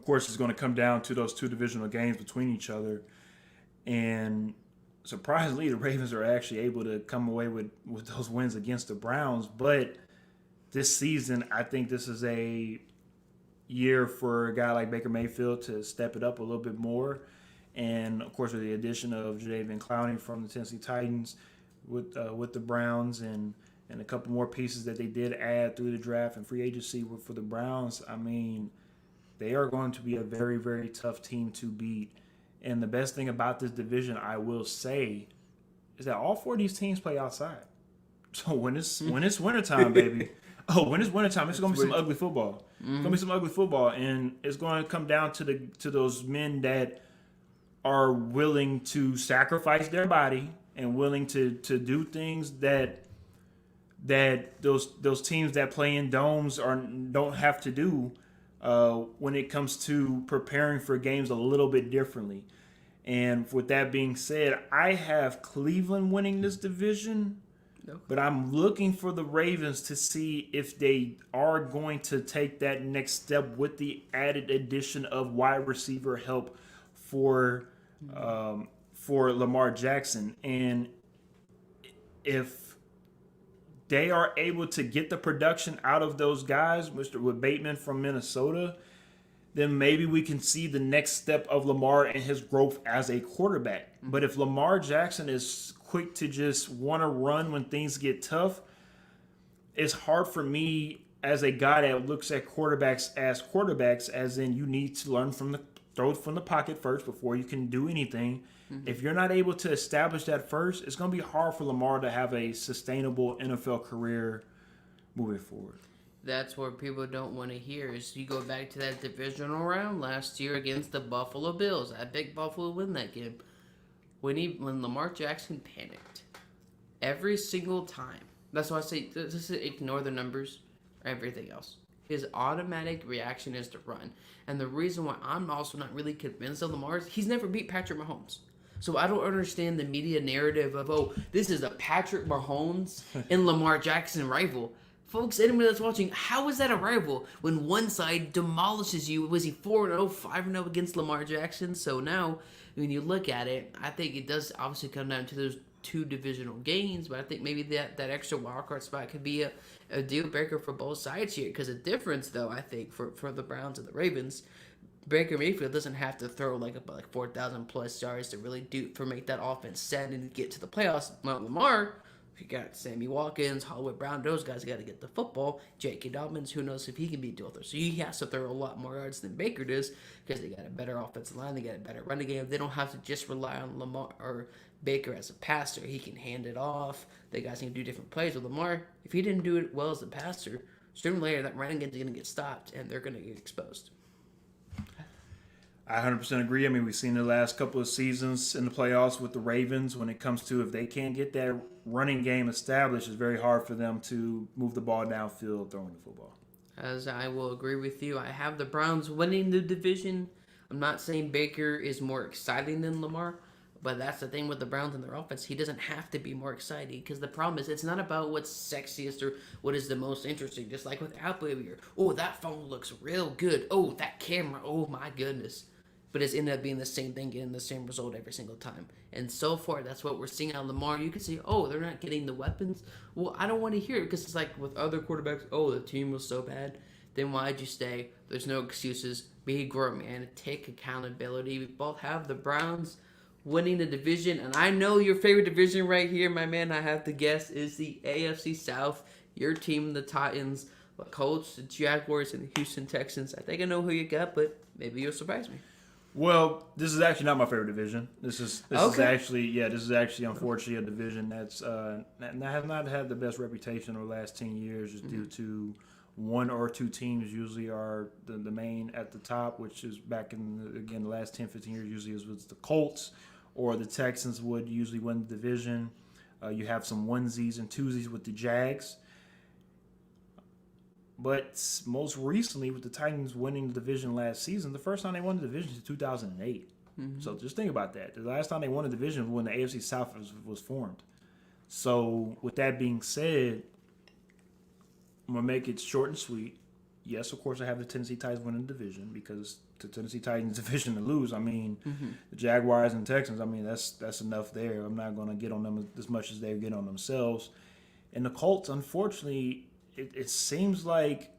course, it's going to come down to those two divisional games between each other. And surprisingly, the Ravens are actually able to come away with those wins against the Browns. But this season, I think this is a year for a guy like Baker Mayfield to step it up a little bit more. And, of course, with the addition of Jadeveon Clowney from the Tennessee Titans with the Browns and a couple more pieces that they did add through the draft and free agency for the Browns, I mean, they are going to be a very, very tough team to beat. And the best thing about this division, I will say, is that all 4 of these teams play outside. So when it's wintertime, baby, when it's wintertime, it's going to be some ugly football. It's going to be some ugly football, and it's going to come down to those men that are willing to sacrifice their body and willing to do things that those teams that play in domes don't have to do when it comes to preparing for games a little bit differently. And with that being said, I have Cleveland winning this division. No. But I'm looking for the Ravens to see if they are going to take that next step with the added addition of wide receiver help for Lamar Jackson. And if they are able to get the production out of those guys, with Bateman from Minnesota, then maybe we can see the next step of Lamar and his growth as a quarterback. But if Lamar Jackson is quick to just want to run when things get tough, it's hard for me as a guy that looks at quarterbacks, as in you need to learn from the throw from the pocket first before you can do anything. If you're not able to establish that first, it's going to be hard for Lamar to have a sustainable NFL career moving forward. That's what people don't want to hear. Is you go back to that divisional round last year against the Buffalo Bills. I picked Buffalo to win that game. When Lamar Jackson panicked, every single time. That's why I say just ignore the numbers, everything else. His automatic reaction is to run. And the reason why I'm also not really convinced of Lamar is he's never beat Patrick Mahomes. So I don't understand the media narrative of, oh, this is a Patrick Mahomes and Lamar Jackson rival. Folks, anybody that's watching, how is that a rival when one side demolishes you? Was he 4-0, 5-0 against Lamar Jackson? So now, when you look at it, I think it does obviously come down to those two divisional games, but I think maybe that extra wildcard spot could be a deal breaker for both sides here. Because the difference, though, I think, for the Browns and the Ravens, Baker Mayfield doesn't have to throw like 4,000 plus yards to really make that offense set and get to the playoffs. Well, Lamar, if you got Sammy Watkins, Hollywood Brown, those guys got to get the football. J.K. Dobbins, who knows if he can be dual threat. So he has to throw a lot more yards than Baker does because they got a better offensive line, they got a better running game. They don't have to just rely on Lamar or Baker as a passer. He can hand it off. The guys can do different plays. With Lamar, if he didn't do it well as a passer, sooner or later that running game is going to get stopped and they're going to get exposed. I 100% agree. I mean, we've seen the last couple of seasons in the playoffs with the Ravens when it comes to if they can't get that running game established, it's very hard for them to move the ball downfield throwing the football. As I will agree with you, I have the Browns winning the division. I'm not saying Baker is more exciting than Lamar, but that's the thing with the Browns and their offense. He doesn't have to be more exciting because the problem is it's not about what's sexiest or what is the most interesting. Just like with Apple here. Oh, that phone looks real good. Oh, that camera. Oh, my goodness. But it's ended up being the same thing, getting the same result every single time. And so far, that's what we're seeing out of Lamar. You can say, oh, they're not getting the weapons. Well, I don't want to hear it because it's like with other quarterbacks, oh, the team was so bad. Then why'd you stay? There's no excuses. Be a grown man. Take accountability. We both have the Browns winning the division. And I know your favorite division right here, my man, I have to guess, is the AFC South. Your team, the Titans, the Colts, the Jaguars, and the Houston Texans. I think I know who you got, but maybe you'll surprise me. Well, this is actually not my favorite division. This is actually unfortunately a division that has not had the best reputation over the last 10 years just due to one or two teams usually are the main at the top, which is back in the last 10, 15 years usually was the Colts or the Texans would usually win the division. You have some onesies and twosies with the Jags. But most recently, with the Titans winning the division last season, the first time they won the division is 2008. Mm-hmm. So just think about that. The last time they won a division was when the AFC South was formed. So with that being said, I'm going to make it short and sweet. Yes, of course, I have the Tennessee Titans winning the division because the Tennessee Titans division to lose. I mean, the Jaguars and Texans, I mean, that's enough there. I'm not going to get on them as much as they get on themselves. And the Colts, unfortunately, it seems like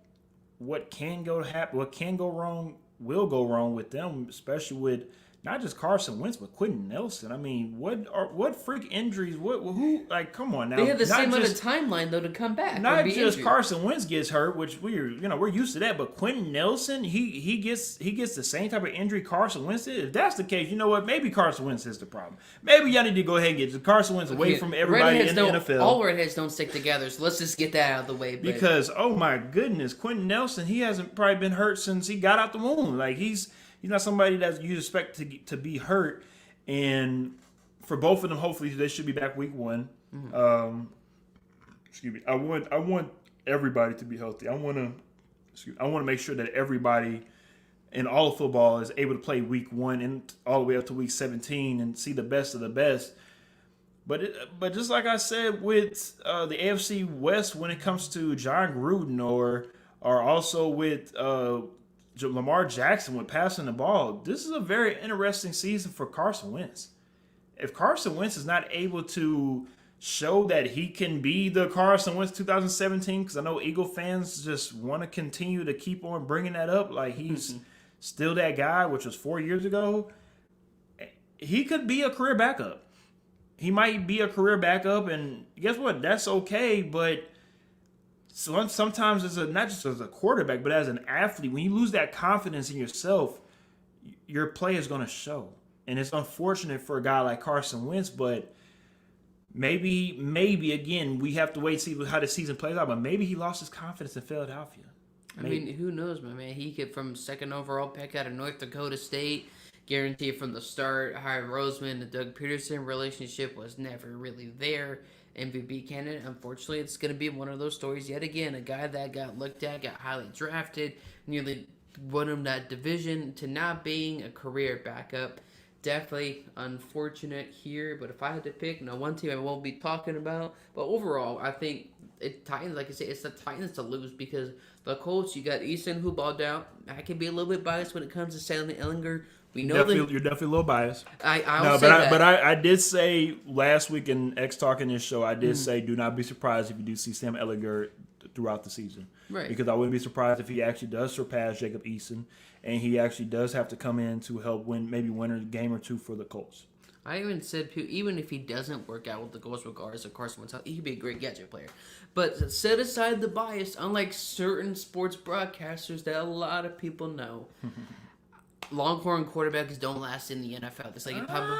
what can go wrong will go wrong with them, especially with not just Carson Wentz but Quentin Nelson. I mean, what freak injuries? Who? Like, come on now. They have the same amount of timeline though to come back. Not just injured. Carson Wentz gets hurt, which we're used to that, but Quentin Nelson he gets the same type of injury Carson Wentz did. If that's the case, you know what? Maybe Carson Wentz is the problem. Maybe y'all need to go ahead and get Carson Wentz away from everybody in the NFL. All redheads don't stick together, so let's just get that out of the way. Because oh my goodness, Quentin Nelson, he hasn't probably been hurt since he got out the womb. Like he's not somebody that you expect to be hurt. And for both of them, hopefully they should be back week 1. Mm-hmm. Excuse me. I want everybody to be healthy. I want to make sure that everybody in all of football is able to play week 1 and all the way up to week 17 and see the best of the best. But just like I said with the AFC West, when it comes to John Gruden or also with Lamar Jackson with passing the ball, this is a very interesting season for Carson Wentz. If Carson Wentz is not able to show that he can be the Carson Wentz 2017, because I know Eagle fans just want to continue to keep on bringing that up, like he's still that guy, which was 4 years ago, he could be a career backup. He might be a career backup, and guess what? That's okay, but sometimes not just as a quarterback, but as an athlete, when you lose that confidence in yourself, your play is going to show. And it's unfortunate for a guy like Carson Wentz, but maybe again, we have to wait to see how the season plays out, but maybe he lost his confidence in Philadelphia. Maybe. I mean, who knows, my man? He could, from second overall pick out of North Dakota State, guaranteed from the start. Howard Roseman and Doug Peterson relationship was never really there. MVP candidate. Unfortunately, it's going to be one of those stories yet again. A guy that got looked at, got highly drafted, nearly won him that division, to not being a career backup. Definitely unfortunate here, but if I had to pick, one team I won't be talking about, but overall, I think Titans, like I say, it's the Titans to lose, because the Colts, you got Eason who balled out. I can be a little bit biased when it comes to Stanley Ellinger. We know you're definitely a little biased. I did say last week in X Talk in this show, I did say do not be surprised if you do see Sam Ellinger throughout the season. Right. Because I wouldn't be surprised if he actually does surpass Jacob Eason, and he actually does have to come in to help win a game or two for the Colts. I even said, even if he doesn't work out with the Colts, regardless of Carson Wentz, he could be a great gadget player. But set aside the bias, unlike certain sports broadcasters that a lot of people know, Longhorn quarterbacks don't last in the NFL. It's like not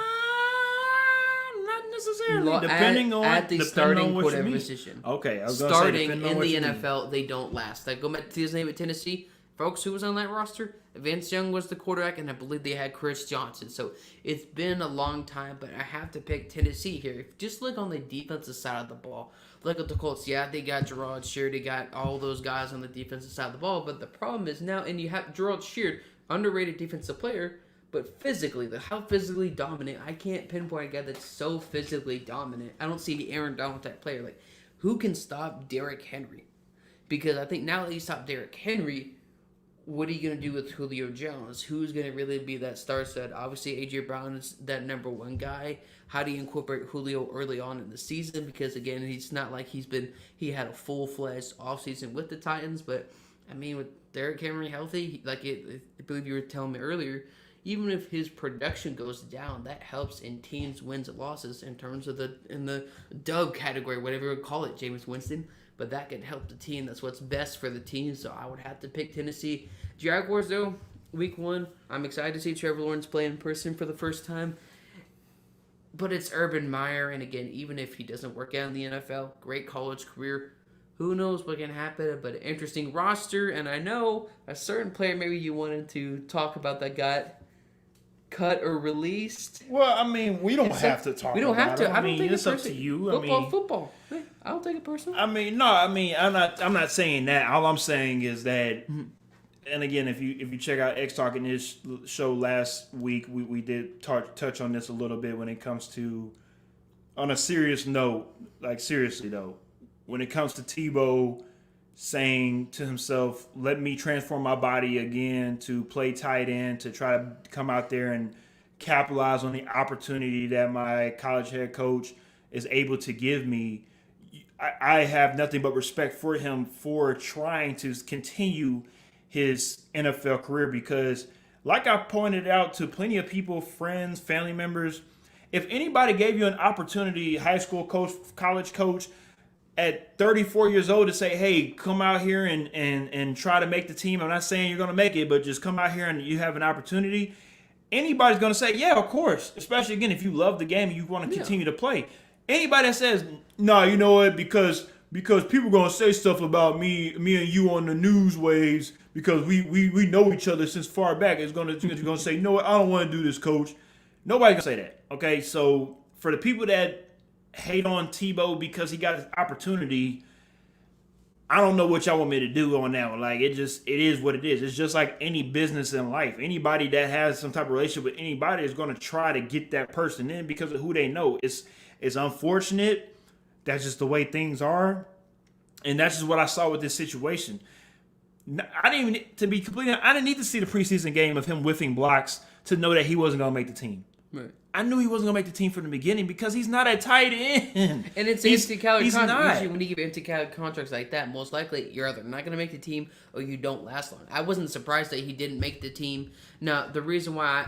necessarily. Depending on the starting quarterback position. Okay, I was starting going to say, in the NFL, they don't last. Like, go back to his name at Tennessee. Folks, who was on that roster? Vince Young was the quarterback, and I believe they had Chris Johnson. So it's been a long time, but I have to pick Tennessee here. Just look on the defensive side of the ball. Look at the Colts. Yeah, they got Gerard Sheard. They got all those guys on the defensive side of the ball. But the problem is now, and you have Gerard Sheard, underrated defensive player, but physically, how physically dominant. I can't pinpoint a guy that's so physically dominant. I don't see the Aaron Donald type player. Like, who can stop Derrick Henry? Because I think now that you stop Derrick Henry, what are you going to do with Julio Jones? Who's going to really be that star stud? Obviously, A.J. Brown is that number one guy. How do you incorporate Julio early on in the season? Because, again, he's not like he had a full-fledged offseason with the Titans. But, I mean, with Derrick Henry healthy, I believe you were telling me earlier, even if his production goes down, that helps in teams' wins and losses in terms of in the dub category, whatever you would call it, Jameis Winston. But that could help the team. That's what's best for the team. So I would have to pick Tennessee. Jaguars, though, week 1. I'm excited to see Trevor Lawrence play in person for the first time. But it's Urban Meyer. And again, even if he doesn't work out in the NFL, great college career. Who knows what can happen? But an interesting roster. And I know a certain player maybe you wanted to talk about that got cut or released. Well, I mean, we don't have to talk. We don't have to. I mean, it's up to you. Football. Hey, I don't take it personal. I mean, no. I mean, I'm not saying that. All I'm saying is that, and again, if you check out X Talk in this show last week, we did touch on this a little bit when it comes to, on a serious note, like seriously though, when it comes to Tebow saying to himself, let me transform my body again to play tight end, to try to come out there and capitalize on the opportunity that my college head coach is able to give me. I have nothing but respect for him for trying to continue his NFL career, because like I pointed out to plenty of people, friends, family members, if anybody gave you an opportunity, high school coach, college coach, at 34 years old to say, hey, come out here and try to make the team. I'm not saying you're going to make it, but just come out here and you have an opportunity. Anybody's going to say, yeah, of course. Especially, again, if you love the game and you want to continue to play. Anybody that says, no, you know what, because people are going to say stuff about me and you on the news waves because we know each other since far back, is going to say, you know what, I don't want to do this, coach. Nobody's going to say that, okay? So for the people that hate on Tebow because he got his opportunity, I don't know what y'all want me to do on that one. Like it is what it is. It's just like any business in life. Anybody that has some type of relationship with anybody is going to try to get that person in because of who they know. It's unfortunate. That's just the way things are, and that's just what I saw with this situation. I didn't even, to be completely honest, I didn't need to see the preseason game of him whiffing blocks to know that he wasn't going to make the team. Right. I knew he wasn't going to make the team from the beginning because he's not a tight end. And it's empty calorie contract. Not. Usually when you give empty calorie contracts like that, most likely you're either not going to make the team or you don't last long. I wasn't surprised that he didn't make the team. Now, the reason why,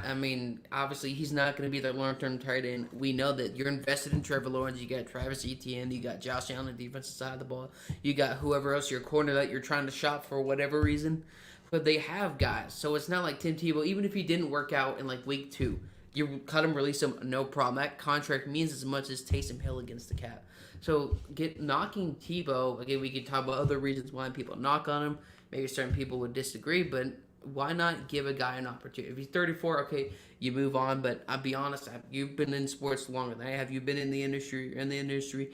obviously he's not going to be their long-term tight end. We know that you're invested in Trevor Lawrence. You got Travis Etienne. You got Josh Allen on the defensive side of the ball. You got whoever else, your corner that you're trying to shop for whatever reason. But they have guys. So it's not like Tim Tebow, even if he didn't work out in like week 2, you cut him, release him, no problem. That contract means as much as Taysom Hill against the cap. So knocking Tebow, again, we could talk about other reasons why people knock on him. Maybe certain people would disagree, but why not give a guy an opportunity? If he's 34, okay, you move on. But I'll be honest, you've been in sports longer than I have. You've been in the industry. You're in the industry.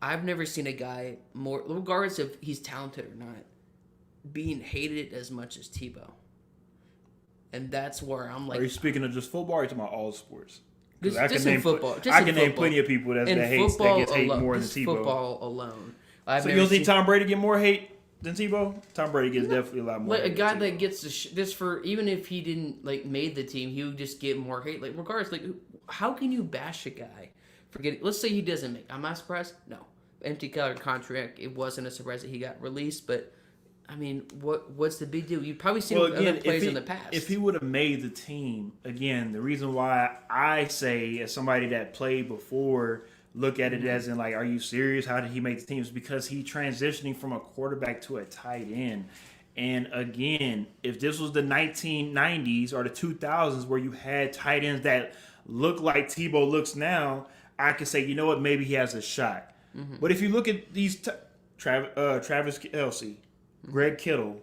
I've never seen a guy more, regardless if he's talented or not, being hated as much as Tebow. And that's where I'm like... Are you speaking of just football or are you talking about all sports? Just in football. I can name plenty of people that gets hate more than Tebow. Football alone. So you'll see Tom Brady get more hate than Tebow? Tom Brady gets definitely a lot more hate. A guy that gets this for... Even if he didn't made the team, he would just get more hate. Regardless, how can you bash a guy for getting... Let's say he doesn't make... Am I surprised? No. Empty calorie contract. It wasn't a surprise that he got released, but... what's the big deal? You've probably seen other players in the past. If he would have made the team, again, the reason why I say, as somebody that played before, look at it as in, are you serious? How did he make the team? Is because he transitioning from a quarterback to a tight end. And again, if this was the 1990s or the 2000s where you had tight ends that look like Tebow looks now, I could say, you know what, maybe he has a shot. Mm-hmm. But if you look at these Travis Kelce, Greg Kittle.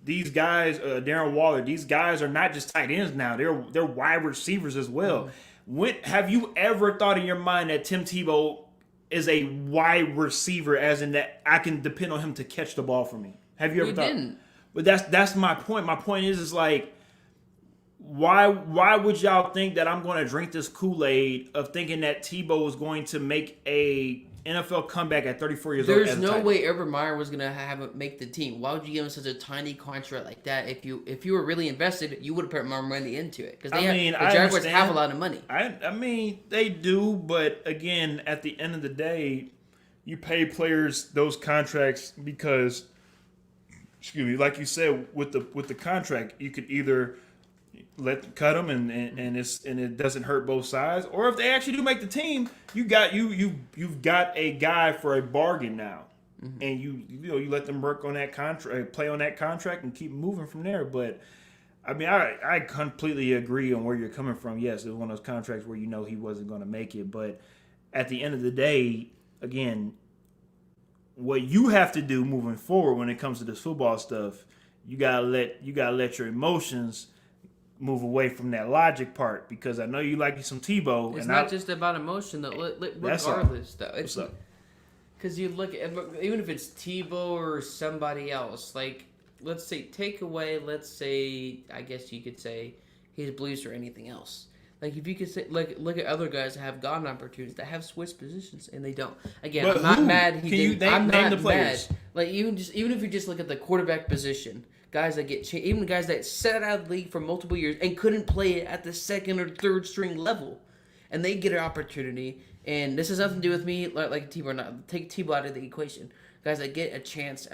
These guys, Darren Waller, these guys are not just tight ends now. They're wide receivers as well. Mm-hmm. Have you ever thought in your mind that Tim Tebow is a wide receiver, as in that I can depend on him to catch the ball for me? Have you ever thought? Didn't. But that's my point. My point is why would y'all think that I'm going to drink this Kool-Aid of thinking that Tebow was going to make a NFL comeback at 34 years old? There's no way Urban Meyer was gonna make the team. Why would you give him such a tiny contract like that? If you were really invested, you would have put more money into it because the Jaguars have a lot of money. They do, but again, at the end of the day, you pay players those contracts because, like you said, with the contract, you could either cut them and it doesn't hurt both sides, or if they actually do make the team, you've got a guy for a bargain now, mm-hmm. and you let them work on that contract, play on that contract, and keep moving from there. But I completely agree on where you're coming from. Yes, it was one of those contracts where he wasn't going to make it, but at the end of the day, again, what you have to do moving forward when it comes to this football stuff, you gotta let your emotions move away from that logic part, because I know you like some Tebow. It's not just about emotion, though. Regardless, though, it's because you look at, even if it's Tebow or somebody else. Let's say take away. Let's say, I guess you could say he's Blues or anything else. If you could say, look at other guys that have gotten opportunities that have switched positions and they don't. Again, but I'm not mad. I'm name not the players? mad. Even if you just look at the quarterback position. Guys that get changed, even guys that sat out of the league for multiple years and couldn't play it at the second or third string level, and they get an opportunity. And this has nothing to do with me, like Tebow or not. Take Tebow out of the equation. Guys that get a chance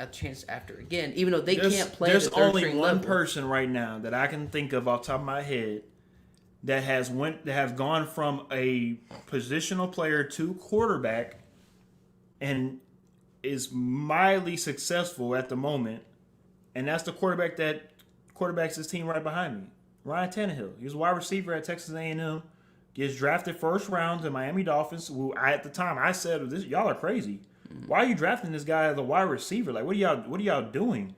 after again, even though they can't play at the third string level. There's only one person right now that I can think of off the top of my head that has gone from a positional player to quarterback and is mildly successful at the moment. And that's the quarterback that quarterbacks his team right behind me, Ryan Tannehill. He was a wide receiver at Texas A&M, gets drafted first round to Miami Dolphins. Who at the time I said, y'all are crazy. Why are you drafting this guy as a wide receiver? What are y'all doing?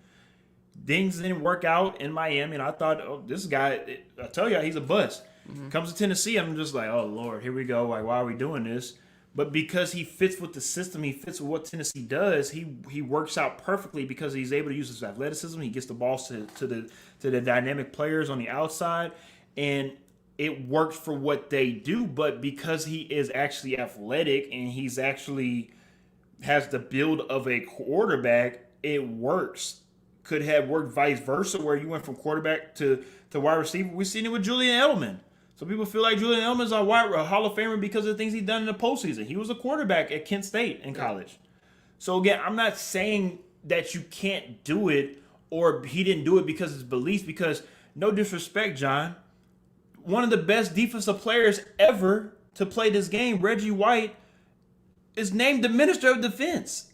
Things didn't work out in Miami, and I thought, this guy, I tell you, he's a bust. Mm-hmm. Comes to Tennessee, I'm just like, oh Lord, here we go. Why are we doing this? But because he fits with the system, he fits with what Tennessee does. He works out perfectly because he's able to use his athleticism. He gets the balls to the dynamic players on the outside, and it works for what they do. But because he is actually athletic and he's actually has the build of a quarterback, it works. Could have worked vice versa, where you went from quarterback to wide receiver. We've seen it with Julian Edelman. Some people feel like Julian Edelman's a Hall of Famer because of the things he's done in the postseason. He was a quarterback at Kent State in college. So again, I'm not saying that you can't do it or he didn't do it because of his beliefs. Because no disrespect, John, one of the best defensive players ever to play this game, Reggie White, is named the Minister of Defense.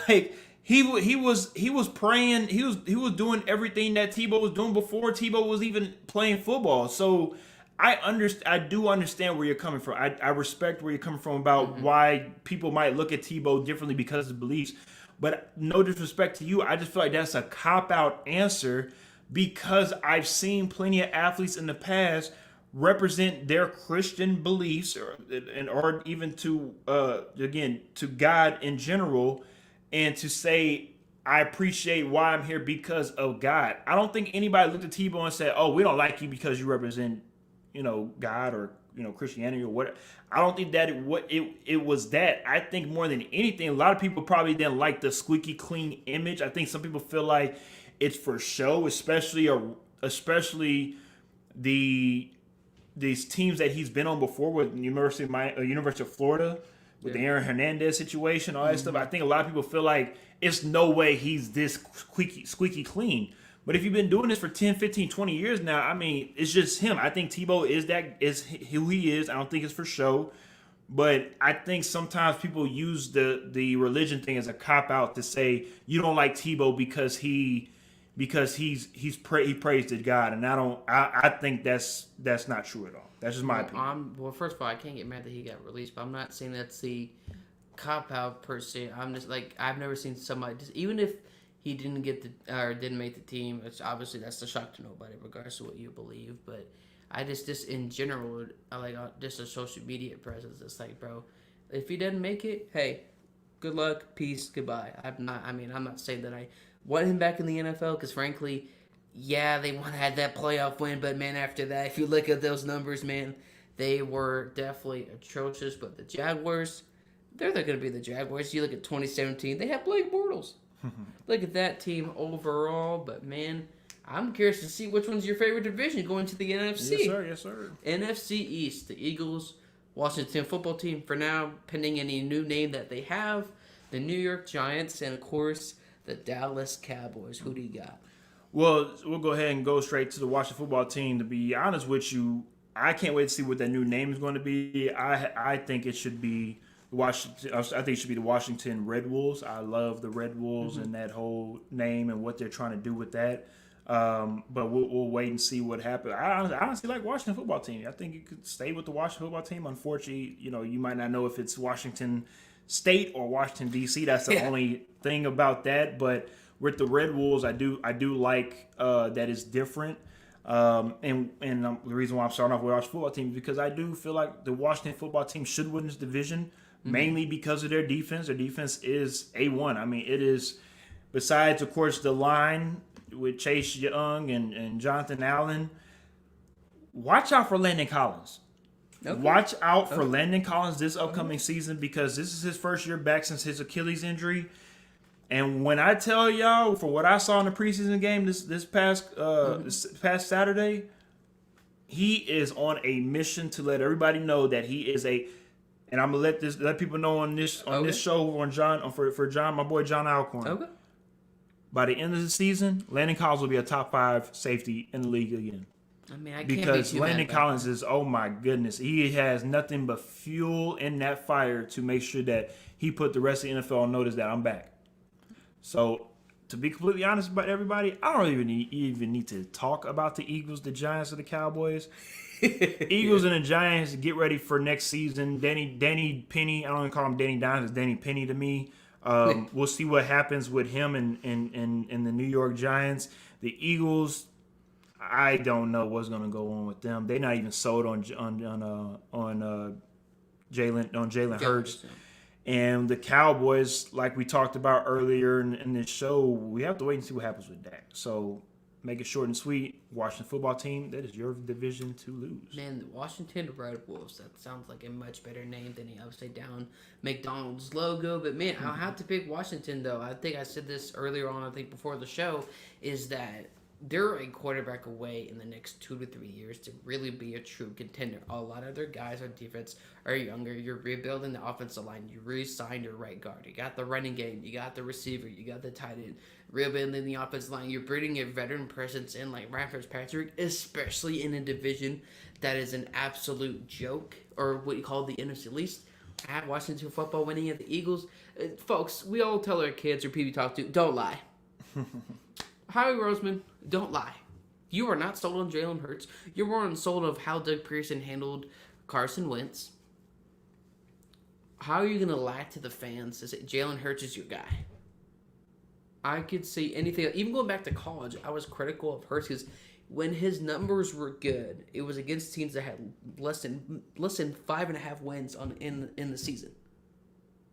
Like he was praying, he was doing everything that Tebow was doing before Tebow was even playing football. So I do understand where you're coming from. I respect where you're coming from about why people might look at Tebow differently because of his beliefs. But no disrespect to you, I just feel like that's a cop-out answer because I've seen plenty of athletes in the past represent their Christian beliefs or even to God in general, and to say, I appreciate why I'm here because of God. I don't think anybody looked at Tebow and said, oh, we don't like you because you represent God or Christianity or what. I don't think that it was that. I think more than anything, a lot of people probably didn't like the squeaky clean image. I think some people feel like it's for show, especially these teams that he's been on before with University of Florida with the Aaron Hernandez situation, all that stuff. I think a lot of people feel like it's no way he's this squeaky clean. But if you've been doing this for 10, 15, 20 years now, I mean, it's just him. I think Tebow is who he is. I don't think it's for show. But I think sometimes people use the religion thing as a cop-out to say you don't like Tebow because he prays to God, and I think that's not true at all. That's just my opinion. Well, first of all, I can't get mad that he got released, but I'm not saying that's the cop-out per se. I'm just like, I've never seen somebody even if he didn't didn't make the team. It's obviously that's a shock to nobody, regardless of what you believe. But I just in general, I like just a social media presence. It's like, bro, if he doesn't make it, hey, good luck, peace, goodbye. I'm not saying that I want him back in the NFL because frankly, yeah, they had that playoff win, but man, after that, if you look at those numbers, man, they were definitely atrocious. But the Jaguars, they're going to be the Jaguars. You look at 2017, they have Blake Bortles. Look at that team overall, but man, I'm curious to see which one's your favorite division going to the NFC. Yes, sir. NFC East, the Eagles, Washington football team for now, pending any new name that they have, the New York Giants, and of course, the Dallas Cowboys. Who do you got? Well, we'll go ahead and go straight to the Washington football team. To be honest with you, I can't wait to see what that new name is going to be. I think it should be Washington. I think it should be the Washington Red Wolves. I love the Red Wolves and that whole name and what they're trying to do with that. But we'll wait and see what happens. I honestly like Washington football team. I think you could stay with the Washington football team. Unfortunately, you might not know if it's Washington State or Washington D.C. That's the only thing about that. But with the Red Wolves, I do like that it's different. And the reason why I'm starting off with Washington football team is because I do feel like the Washington football team should win this division, mainly because of their defense. Their defense is A1. I mean, it is, besides, of course, the line with Chase Young and Jonathan Allen, watch out for Landon Collins. Okay. Watch out for Landon Collins this upcoming season because this is his first year back since his Achilles injury. And when I tell y'all, from what I saw in the preseason game this past Saturday, he is on a mission to let everybody know that he is and I'm gonna let people know on this show for John, my boy John Allcorn. Okay. By the end of the season, Landon Collins will be a top 5 safety in the league again. I mean, I can't because be too Landon mad Collins is, oh my goodness, he has nothing but fuel in that fire to make sure that he put the rest of the NFL on notice that I'm back. So, to be completely honest about everybody, I don't even need to talk about the Eagles, the Giants, or the Cowboys. Eagles and the Giants get ready for next season. Danny Penny, I don't even call him Danny Dimes, it's Danny Penny to me. We'll see what happens with him and the New York Giants. The Eagles, I don't know what's going to go on with them. They're not even sold on Jalen Hurts. And the Cowboys, like we talked about earlier in this show, we have to wait and see what happens with Dak. So make it short and sweet. Washington football team, that is your division to lose. Man, the Washington Red Wolves, that sounds like a much better name than the upside down McDonald's logo. But man, I'll have to pick Washington though. I think I said this earlier on, I think before the show, is that they're a quarterback away in the next 2 to 3 years to really be a true contender. A lot of their guys on defense are younger. You're rebuilding the offensive line. You re-signed your right guard. You got the running game. You got the receiver. You got the tight end. Rebuilding the offensive line. You're bringing a veteran presence in like Ryan Fitzpatrick, especially in a division that is an absolute joke, or what you call the NFC least. I have Washington football winning at the Eagles. Folks, we all tell our kids or people we talk to, don't lie. Howie Roseman, don't lie. You are not sold on Jalen Hurts. You weren't sold of how Doug Pearson handled Carson Wentz. How are you going to lie to the fans to say Jalen Hurts is your guy? I could see anything. Even going back to college, I was critical of Hurts because when his numbers were good, it was against teams that had less than 5.5 wins in the season.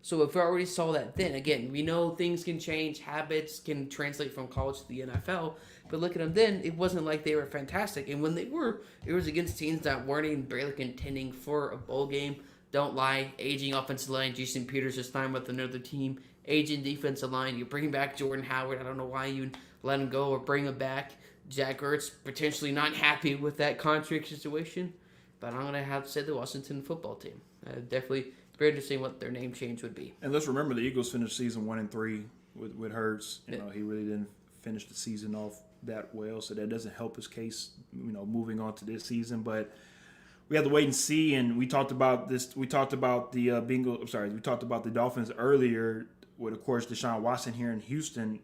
So if we already saw that then, again, we know things can change, habits can translate from college to the NFL, but look at them then, it wasn't like they were fantastic. And when they were, it was against teams that weren't even barely contending for a bowl game. Don't lie, aging offensive line, Jason Peters is signed with another team, aging defensive line, you bring back Jordan Howard, I don't know why you let him go or bring him back. Jack Ertz potentially not happy with that contract situation, but I'm going to have to say the Washington football team. Definitely very interesting what their name change would be. And let's remember the Eagles finished season 1-3 with Hurts. You know, he really didn't finish the season off that well, so that doesn't help his case, moving on to this season. But we have to wait and see. And we talked about this. We talked about the we talked about the Dolphins earlier with, of course, Deshaun Watson here in Houston.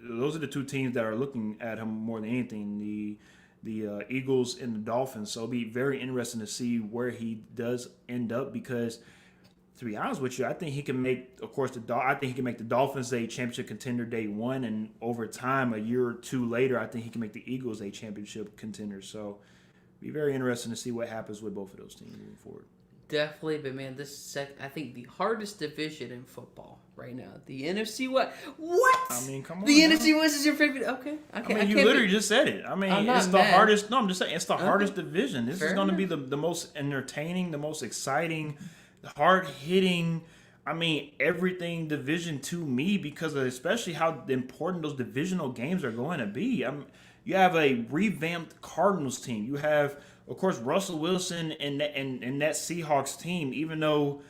Those are the two teams that are looking at him more than anything. The Eagles and the Dolphins. So it'll be very interesting to see where he does end up because, to be honest with you, I think he can make, of course, I think he can make the Dolphins a championship contender day one, and over time, a year or two later, I think he can make the Eagles a championship contender. So, it'll be very interesting to see what happens with both of those teams moving forward. Definitely, but man, I think the hardest division in football right now, the NFC West. What? I mean, come on. The NFC West is your favorite? Okay. I mean, you literally just said it. I mean, it's the hardest. No, I'm just saying it's the hardest division. This is going to be the most entertaining, the most exciting, hard-hitting, everything division to me because of especially how important those divisional games are going to be. You have a revamped Cardinals team. You have, of course, Russell Wilson and that Seahawks team, even though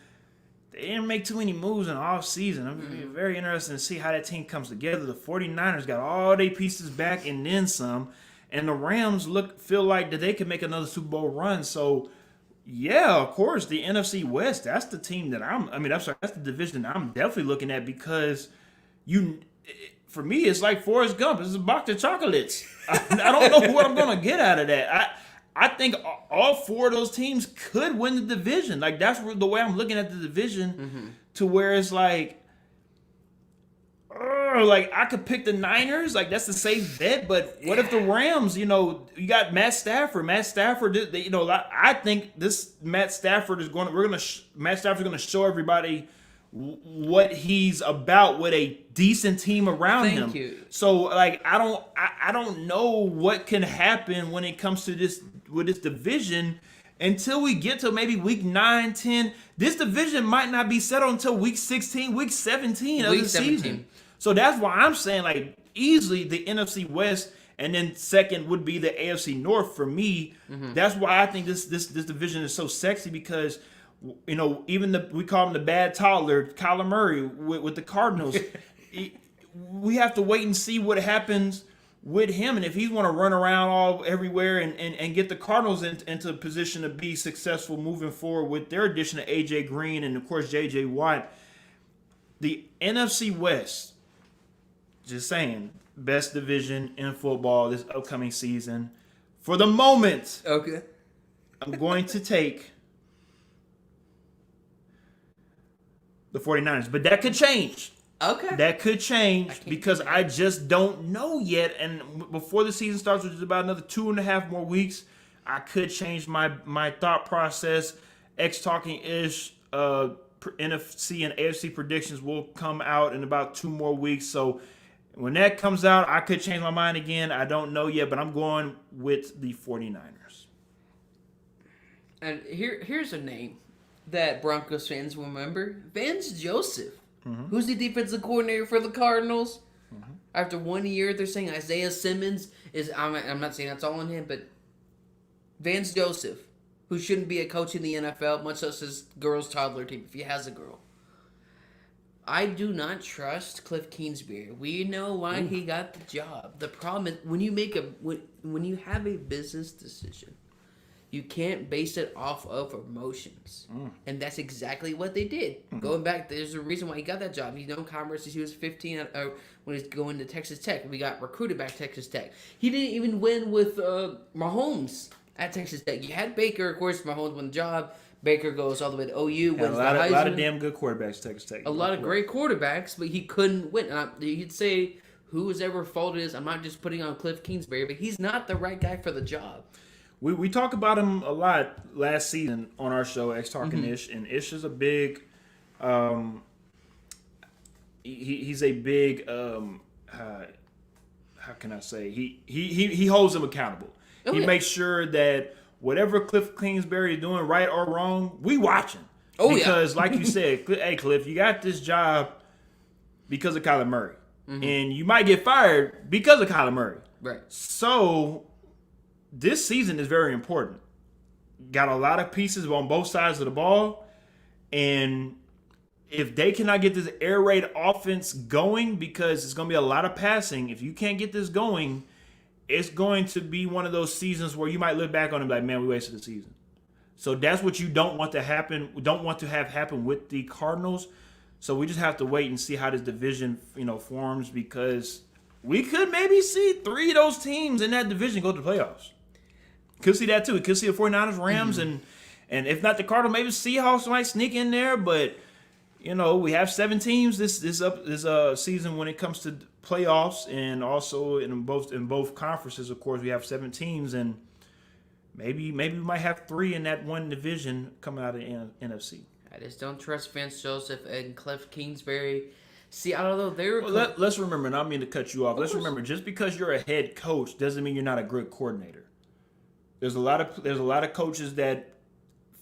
they didn't make too many moves in the offseason. I'm very interested to see how that team comes together. The 49ers got all their pieces back and then some. And the Rams feel like that they can make another Super Bowl run. So, yeah, of course, the NFC West, that's the team that that's the division that I'm definitely looking at because for me, it's like Forrest Gump. It's a box of chocolates. I don't know what I'm going to get out of that. I think all four of those teams could win the division. Like, that's the way I'm looking at the division to where it's like I could pick the Niners. Like, that's the safe bet. But what if the Rams, you got Matt Stafford. Matt Stafford, I think this Matt Stafford is going to show everybody what he's about with a decent team around him. Thank you. So, like, I don't know what can happen when it comes to this division until we get to maybe week 9, 10. This division might not be settled until week 16, week 17 of the season. So that's why I'm saying, like, easily the NFC West, and then second would be the AFC North for me. That's why I think this division is so sexy because, even we call him the bad toddler, Kyler Murray with the Cardinals. We have to wait and see what happens with him, and if he's going to run around everywhere and get the Cardinals into a position to be successful moving forward with their addition of A.J. Green and, of course, J.J. Watt. The NFC West, just saying, best division in football this upcoming season. For the moment, okay, I'm going to take the 49ers, but that could change. Okay. That could change because I just don't know yet. And before the season starts, which is about another 2.5 more weeks, I could change my thought process. Talking ish NFC and AFC predictions will come out in about 2 more weeks. So when that comes out, I could change my mind again. I don't know yet, but I'm going with the 49ers. And here's a name that Broncos fans will remember. Vance Joseph. Who's the defensive coordinator for the Cardinals? After 1 year, they're saying Isaiah Simmons is... I'm not saying that's all on him, but Vance Joseph, who shouldn't be a coach in the NFL, much less his girl's toddler team, if he has a girl. I do not trust Cliff Kingsbury. We know why he got the job. The problem is when you have a business decision, you can't base it off of emotions. And that's exactly what they did. Going back, there's a reason why he got that job. He's known commerce since he was 15 when he's going to Texas Tech. We got recruited back to Texas Tech. He didn't even win with Mahomes at Texas Tech. You had Baker, of course. Mahomes won the job. Baker goes all the way to OU. Wins a lot of damn good quarterbacks, Texas Tech. A lot of great quarterbacks, but he couldn't win. You'd say whoever fault it is, I'm not just putting on Cliff Kingsbury, but he's not the right guy for the job. We talk about him a lot last season on our show, X Talking Ish, and Ish is a big, he's a big, how can I say, he holds him accountable. He makes sure that whatever Cliff Kingsbury is doing, right or wrong, we watching. Because like you said, hey Cliff, you got this job because of Kyler Murray, and you might get fired because of Kyler Murray. Right. So this season is very important. Got a lot of pieces on both sides of the ball. And if they cannot get this air raid offense going, because it's going to be a lot of passing, if you can't get this going, it's going to be one of those seasons where you might look back on it and be like, man, we wasted the season. So that's what you don't want to happen. We don't want to have happen with the Cardinals. So we just have to wait and see how this division, forms, because we could maybe see 3 of those teams in that division go to the playoffs. Could see that too. We could see the 49ers, Rams, and if not the Cardinals, maybe the Seahawks might sneak in there. But we have 7 teams this season when it comes to playoffs, and also in both conferences. Of course, we have 7 teams, and maybe we might have 3 in that one division coming out of the NFC. I just don't trust Vance Joseph and Cliff Kingsbury. See, I don't know. Let's remember, and I don't mean to cut you off. Let's remember, just because you're a head coach doesn't mean you're not a good coordinator. There's a lot of coaches that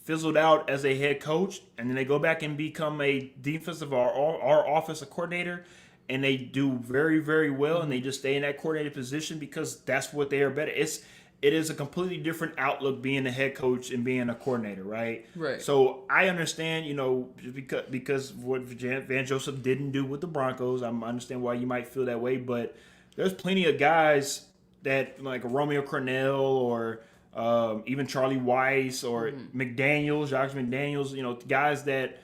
fizzled out as a head coach, and then they go back and become a defensive or offensive coordinator, and they do very, very well, and they just stay in that coordinator position because that's what they are better. It is a completely different outlook being a head coach and being a coordinator, right? Right. So I understand, because what Van Joseph didn't do with the Broncos, I understand why you might feel that way, but there's plenty of guys that, like Romeo Crennel or even Charlie Weiss or Josh McDaniels, guys that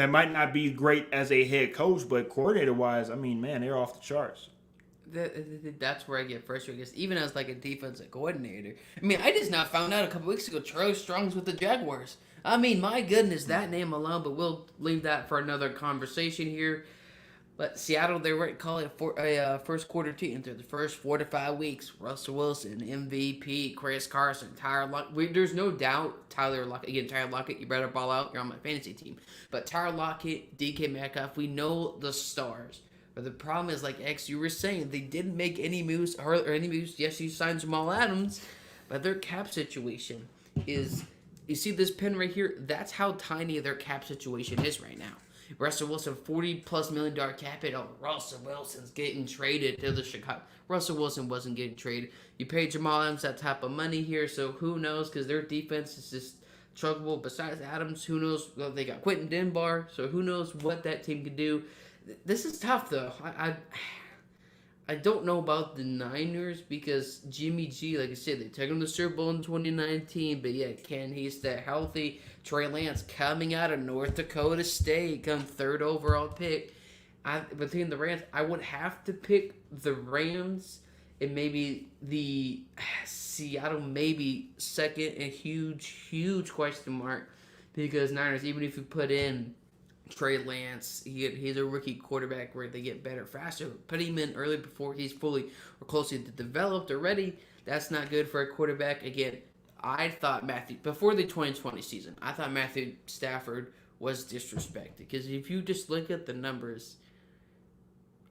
might not be great as a head coach, but coordinator-wise, I mean, man, they're off the charts. That's where I get frustrated, because even as like a defensive coordinator, I mean, I just now found out a couple weeks ago Charlie Strong's with the Jaguars. I mean, my goodness, that name alone, but we'll leave that for another conversation here. But Seattle, they were calling it a first quarter team through the first 4 to 5 weeks. Russell Wilson, MVP, Chris Carson, Tyler Lockett. There's no doubt Tyler Lockett, you better ball out. You're on my fantasy team. But Tyler Lockett, DK Metcalf, we know the stars. But the problem is, like X, you were saying, they didn't make any moves or any moves. Yes, you signed Jamal Adams, but their cap situation is, you see this pin right here? That's how tiny their cap situation is right now. Russell Wilson, $40+ million cap hit. Oh, Russell Wilson's getting traded to the Chicago. Russell Wilson wasn't getting traded. You paid Jamal Adams that type of money here, so who knows? Because their defense is just chuggable. Besides Adams, who knows? Well, they got Quentin Dunbar, so who knows what that team could do. This is tough, though. I don't know about the Niners, because Jimmy G, like I said, they took him to the Super Bowl in 2019, but yeah, can he stay healthy? Trey Lance coming out of North Dakota State, come 3rd overall pick. Between the Rams, I would have to pick the Rams and maybe the Seattle, maybe second, a huge question mark, because Niners, even if you put in Trey Lance, he's a rookie quarterback where they get better faster. Put him in early before he's fully or closely developed or ready. That's not good for a quarterback. Again, I thought before the 2020 season, I thought Matthew Stafford was disrespected. Because if you just look at the numbers,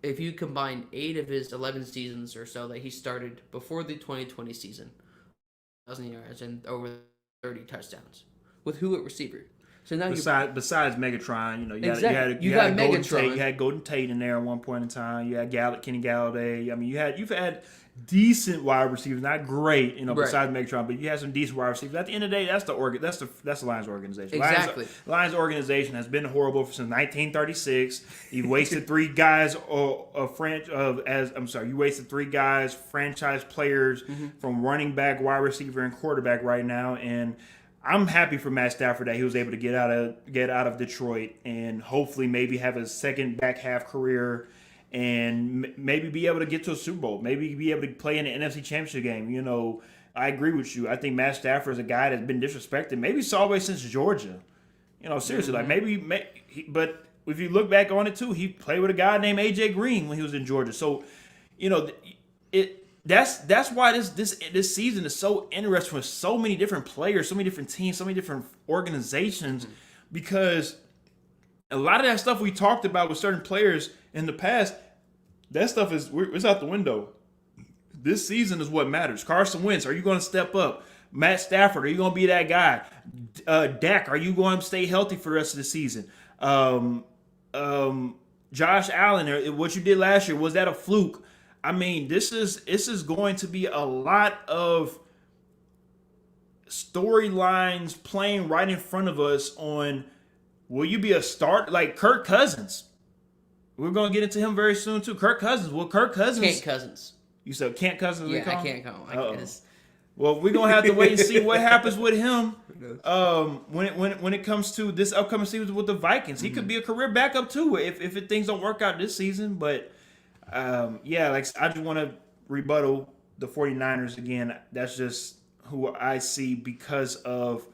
if you combine 8 of his 11 seasons or so that he started before the 2020 season, 1,000 yards and over 30 touchdowns. With who at receiver? So now besides Megatron, you got had Golden Megatron. Tate, you had Golden Tate in there at one point in time. You had Kenny Galladay. I mean, you've had decent wide receivers, not great, besides Megatron, but you had some decent wide receivers. At the end of the day, that's the Lions organization. Exactly. Lions organization has been horrible since 1936. You wasted 3 guys you wasted 3 guys, franchise players from running back, wide receiver, and quarterback right now, and I'm happy for Matt Stafford that he was able to get out of Detroit and hopefully maybe have a second back half career and maybe be able to get to a Super Bowl, maybe be able to play in the NFC Championship game. I agree with you. I think Matt Stafford is a guy that's been disrespected, maybe it's always since Georgia. Seriously, but if you look back on it too, he played with a guy named AJ Green when he was in Georgia. So, That's why this season is so interesting with so many different players, so many different teams, so many different organizations, because a lot of that stuff we talked about with certain players in the past, that stuff it's out the window. This season is what matters. Carson Wentz, are you going to step up? Matt Stafford, are you going to be that guy? Dak, are you going to stay healthy for the rest of the season? Josh Allen, what you did last year, was that a fluke? I mean, this is going to be a lot of storylines playing right in front of us on, will you be a start? Like Kirk Cousins. We're going to get into him very soon, too. Kirk Cousins. Well, Kirk Cousins. Kent Cousins. You said Kent Cousins? Yeah, I can't call him. Well, we're going to have to wait and see what happens with him when it comes to this upcoming season with the Vikings. He could be a career backup, too, if things don't work out this season. But, I just want to rebuttal the 49ers again. That's just who I see because of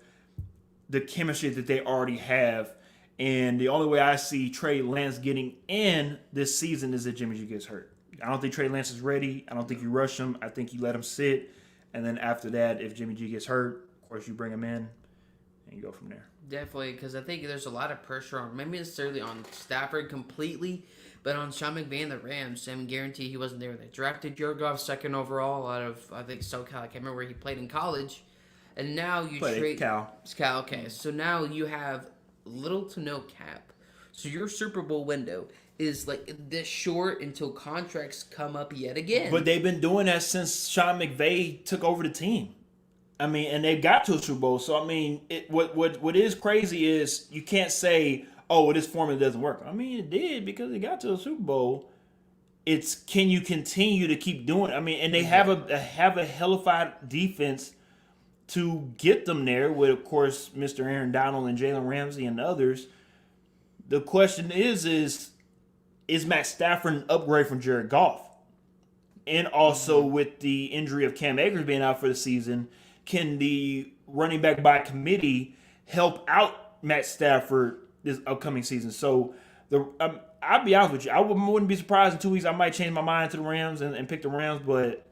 the chemistry that they already have. And the only way I see Trey Lance getting in this season is if Jimmy G gets hurt. I don't think Trey Lance is ready. I don't think you rush him. I think you let him sit. And then after that, if Jimmy G gets hurt, of course you bring him in and you go from there. Definitely, because I think there's a lot of pressure on, maybe necessarily on Stafford completely, but on Sean McVay, the Rams. I guarantee he wasn't there. They drafted Jared Goff second overall out of, I think, SoCal. I can't remember where he played in college. And now you trade Cal. It's Cal, okay. So now you have little to no cap. So your Super Bowl window is like this short until contracts come up yet again. But they've been doing that since Sean McVay took over the team. And they got to a Super Bowl. So what is crazy is you can't say, oh, this formula doesn't work. It did because they got to a Super Bowl. It's, can you continue to keep doing it? And they have a hellified defense to get them there with, of course, Mr. Aaron Donald and Jalen Ramsey and others. The question is Matt Stafford an upgrade from Jared Goff? And also with the injury of Cam Akers being out for the season, can the running back by committee help out Matt Stafford this upcoming season? So I'll be honest with you, I wouldn't be surprised in 2 weeks I might change my mind to the Rams and pick the Rams, but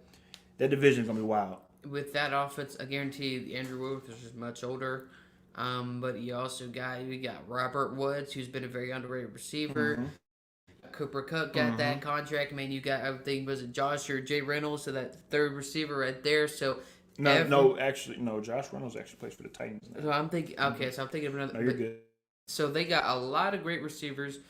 that division is going to be wild. With that offense, I guarantee Andrew Wilkes is much older. But you also got Robert Woods, who's been a very underrated receiver. Mm-hmm. Cooper Kupp got that contract. You got, I think, was it Josh or Jay Reynolds, so that third receiver right there. So no, Josh Reynolds actually plays for the Titans now. So I'm thinking of another. No, you're good. So they got a lot of great receivers.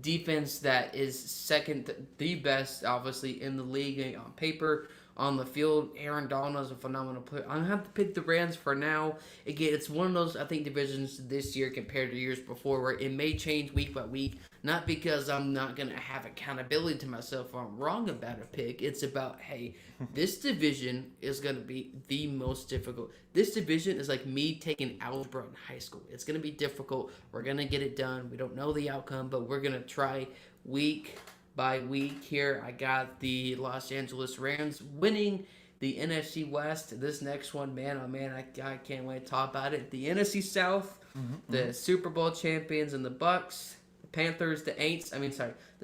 Defense that is second, the best, obviously, in the league on paper. On the field, Aaron Donald is a phenomenal player. I'm going to have to pick the Rams for now. Again, it's one of those, I think, divisions this year compared to years before where it may change week by week. Not because I'm not going to have accountability to myself if I'm wrong about a pick. It's about, hey, this division is going to be the most difficult. This division is like me taking algebra in high school. It's going to be difficult. We're going to get it done. We don't know the outcome, but we're going to try week by week here. I got the Los Angeles Rams winning the NFC West. This next one, man, oh man, I can't wait to talk about it. The NFC South, the Super Bowl champions and the Bucks, the Panthers, the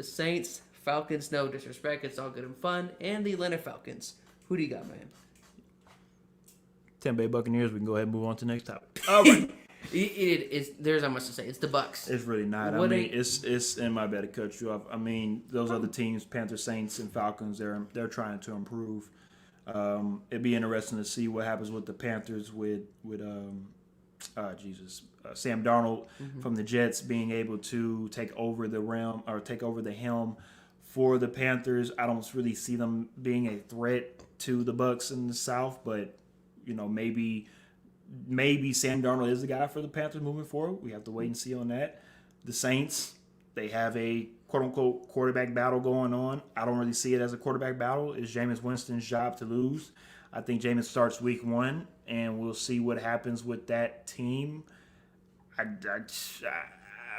Saints, Falcons, no disrespect, it's all good and fun, and the Atlanta Falcons. Who do you got, man? Tampa Bay Buccaneers. We can go ahead and move on to the next topic. All right. There's not much to say. It's the Bucks. It's really not. It's in my bad to cut you off. I mean, those other teams, Panthers, Saints, and Falcons, they're trying to improve. It'd be interesting to see what happens with the Panthers with Sam Darnold from the Jets being able to take over the helm for the Panthers. I don't really see them being a threat to the Bucs in the South, but maybe Sam Darnold is the guy for the Panthers moving forward. We have to wait and see on that. The Saints, they have a quote-unquote quarterback battle going on. I don't really see it as a quarterback battle. It's Jameis Winston's job to lose. I think Jameis starts week 1, and we'll see what happens with that team. I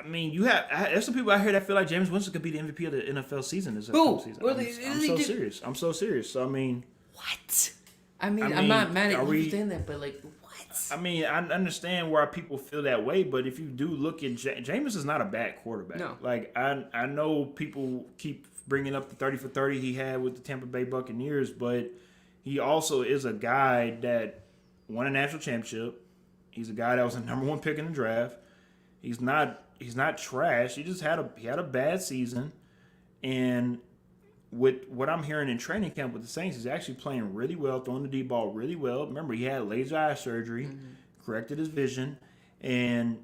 mean, there's some people out here that feel like Jameis Winston could be the MVP of the NFL season this season. Serious. I'm so serious. So, I mean... What? I mean, I'm not mad at you saying that, but, like, what? I mean, I understand why people feel that way, but if you do look at Jameis is not a bad quarterback. No. Like, I know people keep bringing up the 30 for 30 he had with the Tampa Bay Buccaneers, but he also is a guy that won a national championship. He's a guy that was the number 1 pick in the draft. He's not trash. He just had a bad season, and with what I'm hearing in training camp with the Saints, he's actually playing really well, throwing the deep ball really well. Remember, he had laser eye surgery, corrected his vision, and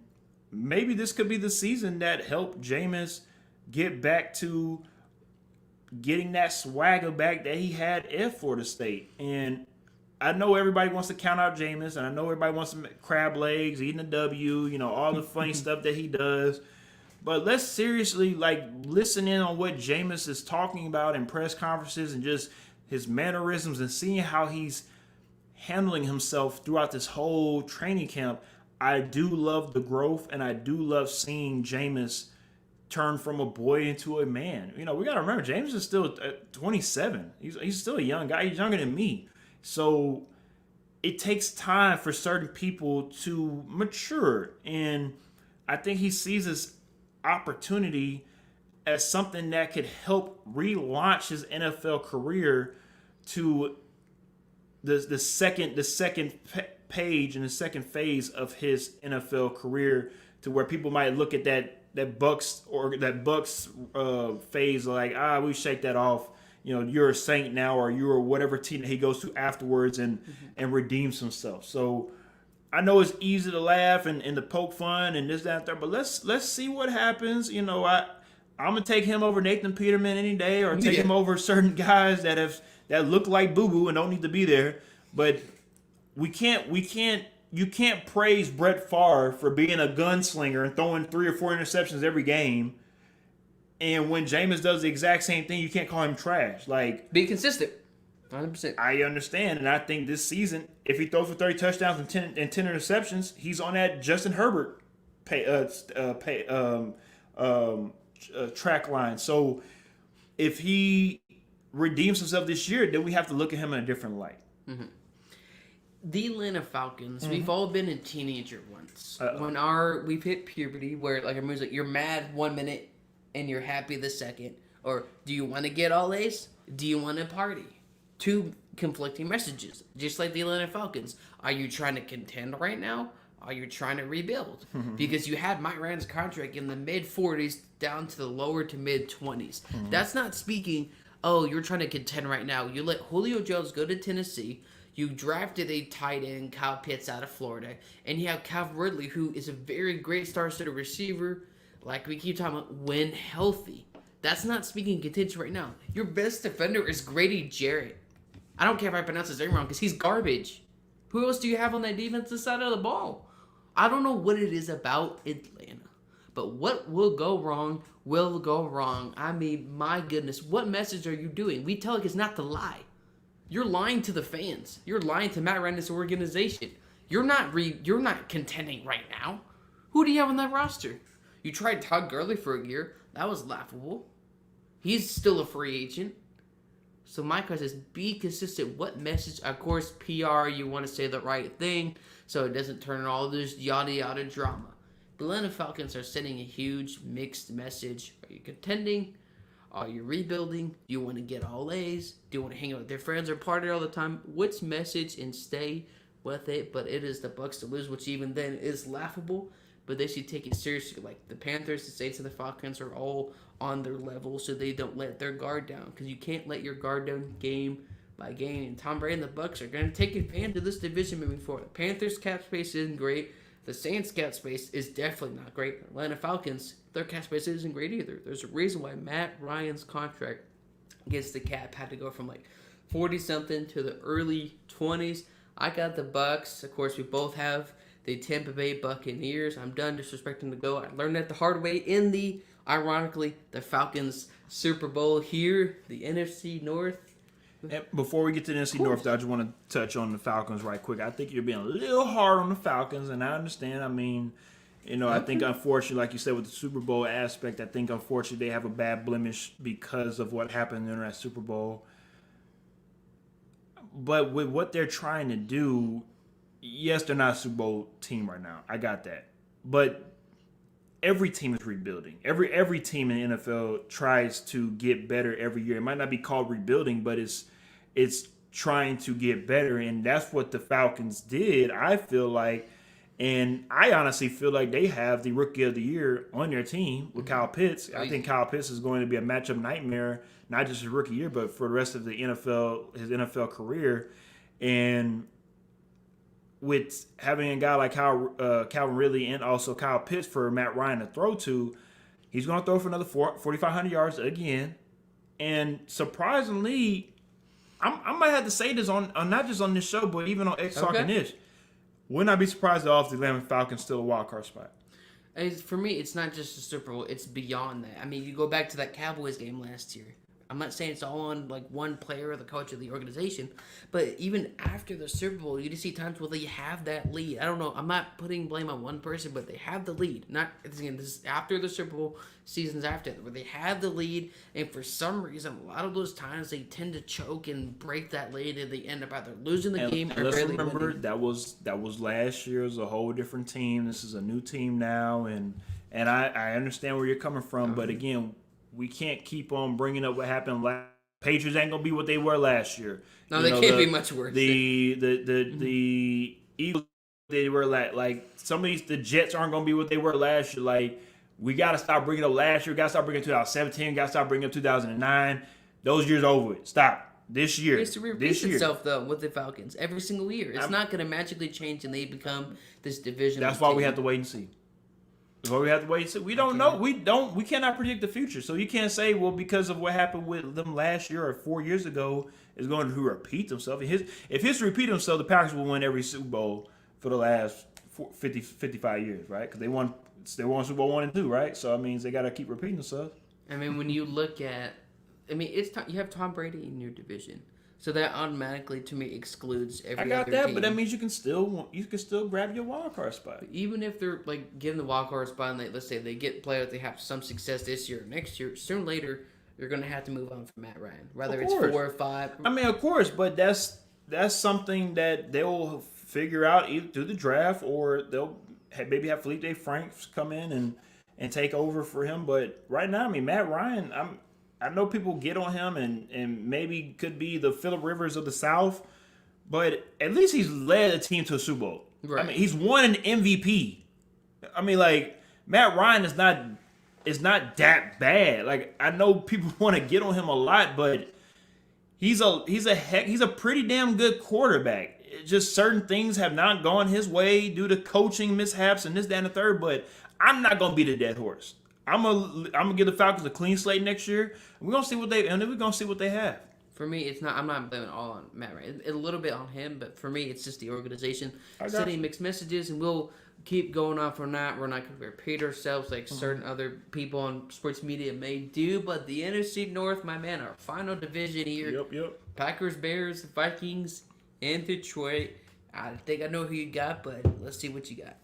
maybe this could be the season that helped Jameis get back to getting that swagger back that he had at Florida State. And I know everybody wants to count out Jameis, and I know everybody wants to crab legs, eating a W, all the funny stuff that he does. But let's seriously, listen in on what Jameis is talking about in press conferences and just his mannerisms and seeing how he's handling himself throughout this whole training camp. I do love the growth, and I do love seeing Jameis turn from a boy into a man. We got to remember, Jameis is still 27. He's still a young guy. He's younger than me. So it takes time for certain people to mature. And I think he sees this opportunity as something that could help relaunch his NFL career to the second page and the second phase of his NFL career, to where people might look at that Bucks phase like, we shake that off. You're a Saint now, or you're whatever team that he goes to afterwards and redeems himself. So I know it's easy to laugh and to poke fun and this, that, and that, but let's see what happens. I'm gonna take him over Nathan Peterman any day, or take him over certain guys that look like boo boo and don't need to be there. But you can't praise Brett Favre for being a gunslinger and throwing 3 or 4 interceptions every game. And when Jameis does the exact same thing, you can't call him trash. Be consistent. 100%. I understand, and I think this season, if he throws for 30 touchdowns and 10 interceptions, he's on that Justin Herbert track line. So if he redeems himself this year, then we have to look at him in a different light. Mm-hmm. The Atlanta Falcons, we've all been a teenager once. When we've hit puberty, where everyone's like, you're mad 1 minute and you're happy the second. Or do you want to get all A's? Do you want to party? 2 conflicting messages, just like the Atlanta Falcons. Are you trying to contend right now? Are you trying to rebuild? Because you had Mike Ryan's contract in the mid-40s down to the lower to mid-20s. That's not speaking, you're trying to contend right now. You let Julio Jones go to Tennessee. You drafted a tight end, Kyle Pitts, out of Florida. And you have Calvin Ridley, who is a very great star-studded receiver. Like we keep talking about, when healthy. That's not speaking contention right now. Your best defender is Grady Jarrett. I don't care if I pronounce his name wrong, because he's garbage. Who else do you have on that defensive side of the ball? I don't know what it is about Atlanta, but what will go wrong will go wrong. I mean, my goodness, what message are you doing? We tell kids not to lie. You're lying to the fans. You're lying to Matt Ryan's organization. You're not contending right now. Who do you have on that roster? You tried Todd Gurley for a year. That was laughable. He's still a free agent. So my question is, be consistent. What message? Of course, PR, you want to say the right thing so it doesn't turn all this yada yada drama. The Atlanta Falcons are sending a huge mixed message. Are you contending? Are you rebuilding? Do you want to get all A's? Do you want to hang out with their friends or party all the time? Which message, and stay with it, but it is the Bucks to lose, which even then is laughable. But they should take it seriously. Like the Panthers, the Saints, and the Falcons are all on their level, so they don't let their guard down. Because you can't let your guard down game by game. And Tom Brady and the Bucks are going to take advantage of this division moving forward. The Panthers' cap space isn't great. The Saints' cap space is definitely not great. Atlanta Falcons, their cap space isn't great either. There's a reason why Matt Ryan's contract against the cap had to go from like 40 something to the early 20s. I got the Bucks. Of course, we both have the Tampa Bay Buccaneers. I'm done disrespecting the GOAT. I learned that the hard way in ironically, the Falcons Super Bowl here, the NFC North. And before we get to the NFC North, I just want to touch on the Falcons right quick. I think you're being a little hard on the Falcons, and I understand. I mean, I think unfortunately, like you said, with the Super Bowl aspect, I think unfortunately they have a bad blemish because of what happened in that Super Bowl. But with what they're trying to do, yes, they're not a Super Bowl team right now. I got that. But every team is rebuilding. Every team in the NFL tries to get better every year. It might not be called rebuilding, but it's trying to get better, and that's what the Falcons did, I feel like. And I honestly feel like they have the Rookie of the Year on their team with Kyle Pitts. I think Kyle Pitts is going to be a matchup nightmare, not just his rookie year, but for the rest of the NFL, his NFL career. And with having a guy like Calvin Ridley and also Kyle Pitts for Matt Ryan to throw to, he's going to throw for another 4,500 yards again. And surprisingly, I might have to say this on not just on this show, but even on X Talk and Ish. Would not be surprised if the Atlanta Falcons still a wild card spot. For me, it's not just the Super Bowl; it's beyond that. I mean, you go back to that Cowboys game last year. I'm not saying it's all on like one player or the coach of the organization, but even after the Super Bowl, you just see times where they have that lead. I don't know. I'm not putting blame on one person, but they have the lead. Not again. This is after the Super Bowl, seasons after, where they have the lead, and for some reason, a lot of those times they tend to choke and break that lead, and they end up either losing the game or let's barely remember winning. that was last year. It was a whole different team. This is a new team now, and I understand where you're coming from, but again, we can't keep on bringing up what happened last. Patriots ain't gonna be what they were last year. No, they can't be much worse. The Eagles, they were like some of the Jets aren't gonna be what they were last year. Like, we gotta stop bringing up last year. We gotta stop bringing up 2017. Gotta stop bringing up 2009. Those years over with. Stop. This year. It's to repeat itself though with the Falcons every single year. It's not gonna magically change and they become this division. That's why we have to wait and see. That's why we have to wait and see. We don't know. We cannot predict the future. So you can't say, well, because of what happened with them last year or 4 years ago, is going to repeat themselves. If history repeat themselves, the Packers will win every Super Bowl for the last 55 years, right? Because they won Super Bowl 1 and 2, right? So that means they got to keep repeating themselves. I mean, when you look at, you have Tom Brady in your division. So that automatically, to me, excludes every other team. I got that, but that means you can still grab your wild card spot. But even if they're like getting the wild card spot, and let's say they get players, they have some success this year or next year, sooner or later you're going to have to move on from Matt Ryan, whether it's 4 or 5. I mean, of course, but that's something that they'll figure out either through the draft or they'll maybe have Felipe Franks come in and take over for him. But right now, I mean, Matt Ryan, I know people get on him and maybe could be the Phillip Rivers of the South, but at least he's led a team to a Super Bowl. Right. I mean, he's won an MVP. I mean, like, Matt Ryan is not that bad. Like, I know people want to get on him a lot, but he's a pretty damn good quarterback. It's just certain things have not gone his way due to coaching mishaps and this, that, and the third, but I'm not gonna be the dead horse. I'm gonna give the Falcons a clean slate next year. We're gonna see what they have. For me, it's not. I'm not blaming all on Matt Ryan. A little bit on him, but for me, it's just the organization sending mixed messages, and we'll keep going on from that. We're not gonna repeat ourselves like certain other people on sports media may do. But the NFC North, my man, our final division here. Yep. Packers, Bears, Vikings, and Detroit. I think I know who you got, but let's see what you got.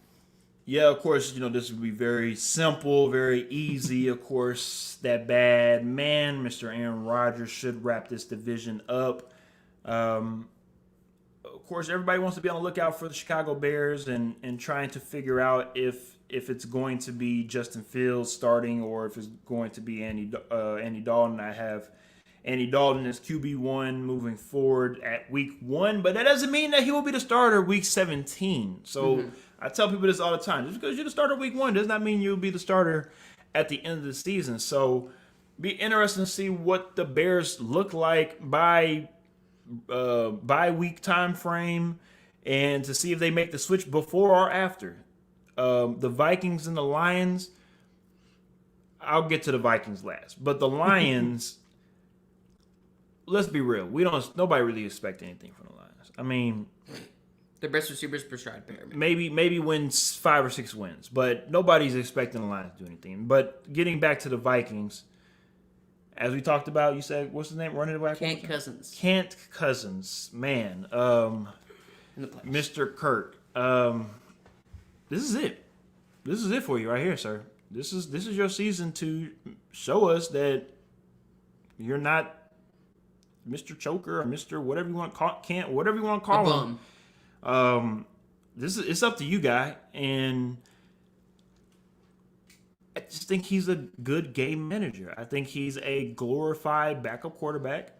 Yeah, of course, this would be very simple, very easy. Of course, that bad man, Mr. Aaron Rodgers, should wrap this division up. Of course, everybody wants to be on the lookout for the Chicago Bears and trying to figure out if it's going to be Justin Fields starting or if it's going to be Andy Dalton. I have Andy Dalton is QB1 moving forward at week 1, but that doesn't mean that he will be the starter week 17. So I tell people this all the time. Just because you're the starter week 1 does not mean you'll be the starter at the end of the season. So be interesting to see what the Bears look like by week time frame, and to see if they make the switch before or after. The Vikings and the Lions, I'll get to the Vikings last, but the Lions, let's be real, nobody really expect anything from the Lions. I mean, their best receivers, Brashad Perriman. Maybe wins 5 or 6 wins, but nobody's expecting the Lions to do anything. But getting back to the Vikings, as we talked about, you said, what's his name? Running back? Kent Cousins. Kent Cousins, man. Mr. Kirk. This is it. This is it for you right here, sir. This is your season to show us that you're not Mr. Choker or Mr. whatever you want to call Kent, whatever you want to call him. It's up to you, guy, and I just think he's a good game manager. I think he's a glorified backup quarterback,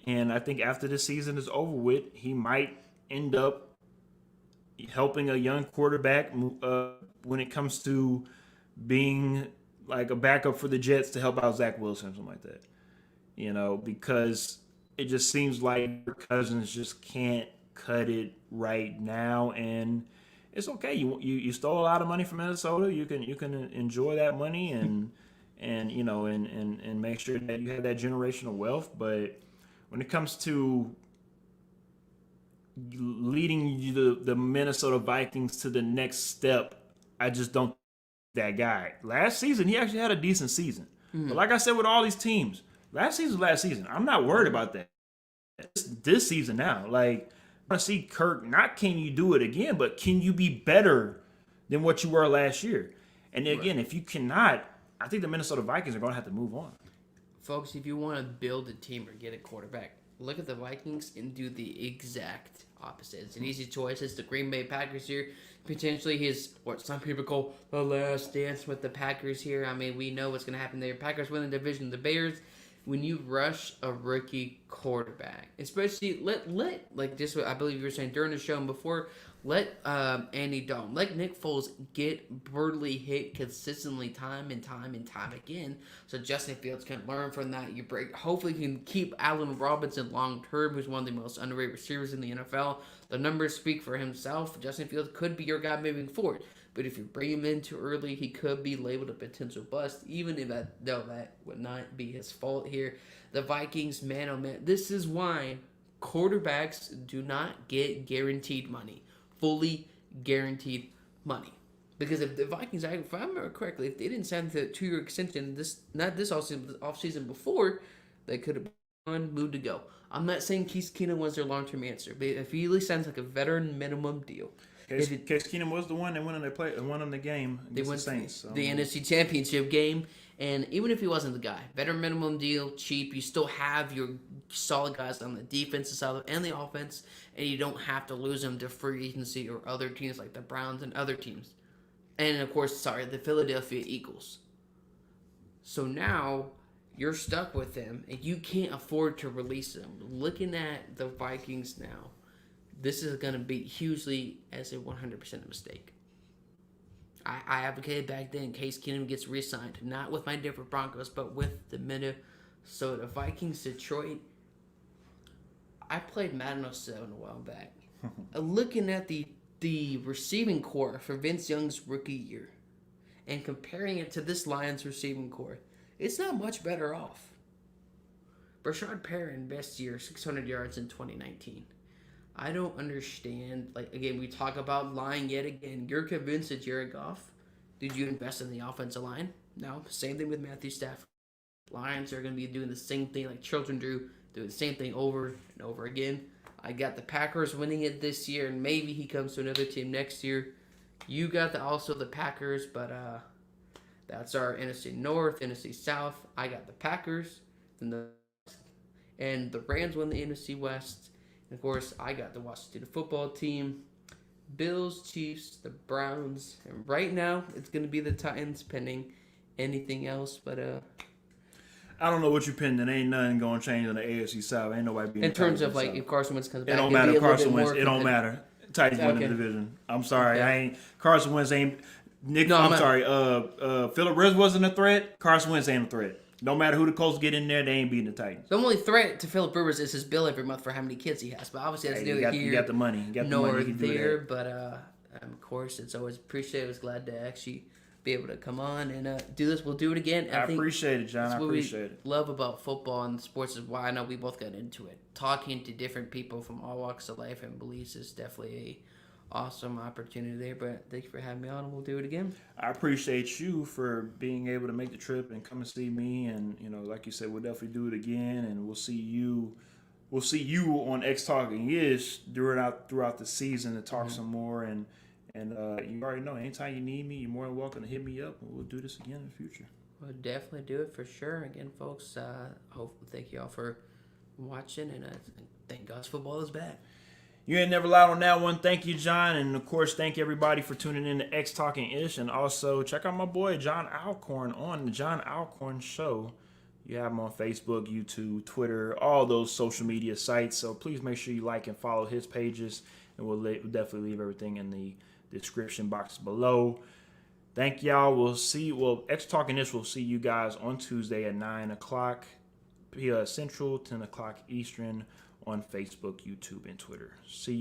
and I think after this season is over with, he might end up helping a young quarterback when it comes to being like a backup for the Jets to help out Zach Wilson or something like that. Because it just seems like Cousins just can't cut it right now, and it's okay. You stole a lot of money from Minnesota. You can enjoy that money and make sure that you have that generational wealth. But when it comes to leading the Minnesota Vikings to the next step, I just don't that guy. Last season, he actually had a decent season. But like I said with all these teams, last season. I'm not worried about that. This season now, like, I want to see Kirk, not can you do it again, but can you be better than what you were last year? And again, if you cannot, I think the Minnesota Vikings are going to have to move on. Folks, if you want to build a team or get a quarterback, look at the Vikings and do the exact opposite. It's an easy choice. It's the Green Bay Packers here. Potentially what some people call the last dance with the Packers here. I mean, we know what's going to happen there. Packers win the division. The Bears, when you rush a rookie quarterback, especially let like this, I believe you were saying during the show and before, let Andy Dalton, let Nick Foles get brutally hit consistently time and time again, so Justin Fields can learn from that. Hopefully you can keep Allen Robinson long term, who's one of the most underrated receivers in the NFL. The numbers speak for himself. Justin Fields could be your guy moving forward. But if you bring him in too early, he could be labeled a potential bust, even if that would not be his fault here. The Vikings, man, oh man, this is why quarterbacks do not get guaranteed money, fully guaranteed money. Because if the Vikings, if I remember correctly, if they didn't sign the 2-year extension, not this offseason before, they could have moved to go. I'm not saying Case Keenum was their long-term answer, but if he at least signs like a veteran minimum deal. Case Keenum was the one that won in the game against the Saints. So. The NFC Championship game, and even if he wasn't the guy, better minimum deal, cheap, you still have your solid guys on the defensive side and the offense, and you don't have to lose them to free agency or other teams like the Browns and other teams. And, of course, the Philadelphia Eagles. So now you're stuck with them, and you can't afford to release them. Looking at the Vikings now, this is going to be hugely as a 100% mistake. I advocated back then Case Keenum gets re-signed, not with my Denver Broncos, but with the Minnesota Vikings. Detroit, I played Madden 07 a while back. Looking at the receiving core for Vince Young's rookie year and comparing it to this Lions receiving core, it's not much better off. Brashad Perriman, best year, 600 yards in 2019. I don't understand. Like, again, we talk about lying yet again. You're convinced that Jared Goff. Did you invest in the offensive line? No. Same thing with Matthew Stafford. Lions are going to be doing the same thing like children do, doing the same thing over and over again. I got the Packers winning it this year, and maybe he comes to another team next year. You got also the Packers, but that's our NFC North, NFC South. I got the Packers, and the Rams won the NFC West. Of course, I got the Washington football team, Bills, Chiefs, the Browns, and right now it's going to be the Titans pending anything else. But I don't know what you pinned. Ain't nothing gonna change in the AFC South. Ain't nobody beating In the terms Titans of like South. if Carson Wentz comes back, It don't it'd matter be a if little bit Carson wins. more It don't competitive. matter. Titans win the Okay. division. I'm sorry. Okay. I ain't. Carson Wentz ain't. Nick. No, I'm I'm sorry. Phillip Rivers wasn't a threat. Carson Wentz ain't a threat. No matter who the Colts get in there, they ain't beating the Titans. The only threat to Philip Rivers is his bill every month for how many kids he has. But obviously that's Hey, neither you here got the money. You got the nor money. You can do there. that. But of course, it's always appreciated. I was glad to actually be able to come on and do this. We'll do it again. I think appreciate it, John. that's I what appreciate we it. love about football and sports is why I know we both got into it. Talking to different people from all walks of life and beliefs is definitely a awesome opportunity there. But thank you for having me on, and we'll do it again. I appreciate you for being able to make the trip and come and see me. And like you said, we'll definitely do it again, and we'll see you. We'll see you on X Talking Ish throughout the season to talk some more. And you already know, anytime you need me, you're more than welcome to hit me up, and we'll do this again in the future. We'll definitely do it for sure. Again, folks, thank you all for watching, and thank God's football is back. You ain't never lied on that one. Thank you, John. And, of course, thank everybody for tuning in to X Talking Ish. And also, check out my boy, John Allcorn, on the John Allcorn Show. You have him on Facebook, YouTube, Twitter, all those social media sites. So please make sure you like and follow his pages. And we'll definitely leave everything in the description box below. Thank y'all. We'll see. Well, X Talking Ish will see you guys on Tuesday at 9 o'clock Central, 10 o'clock Eastern on Facebook, YouTube, and Twitter. See you.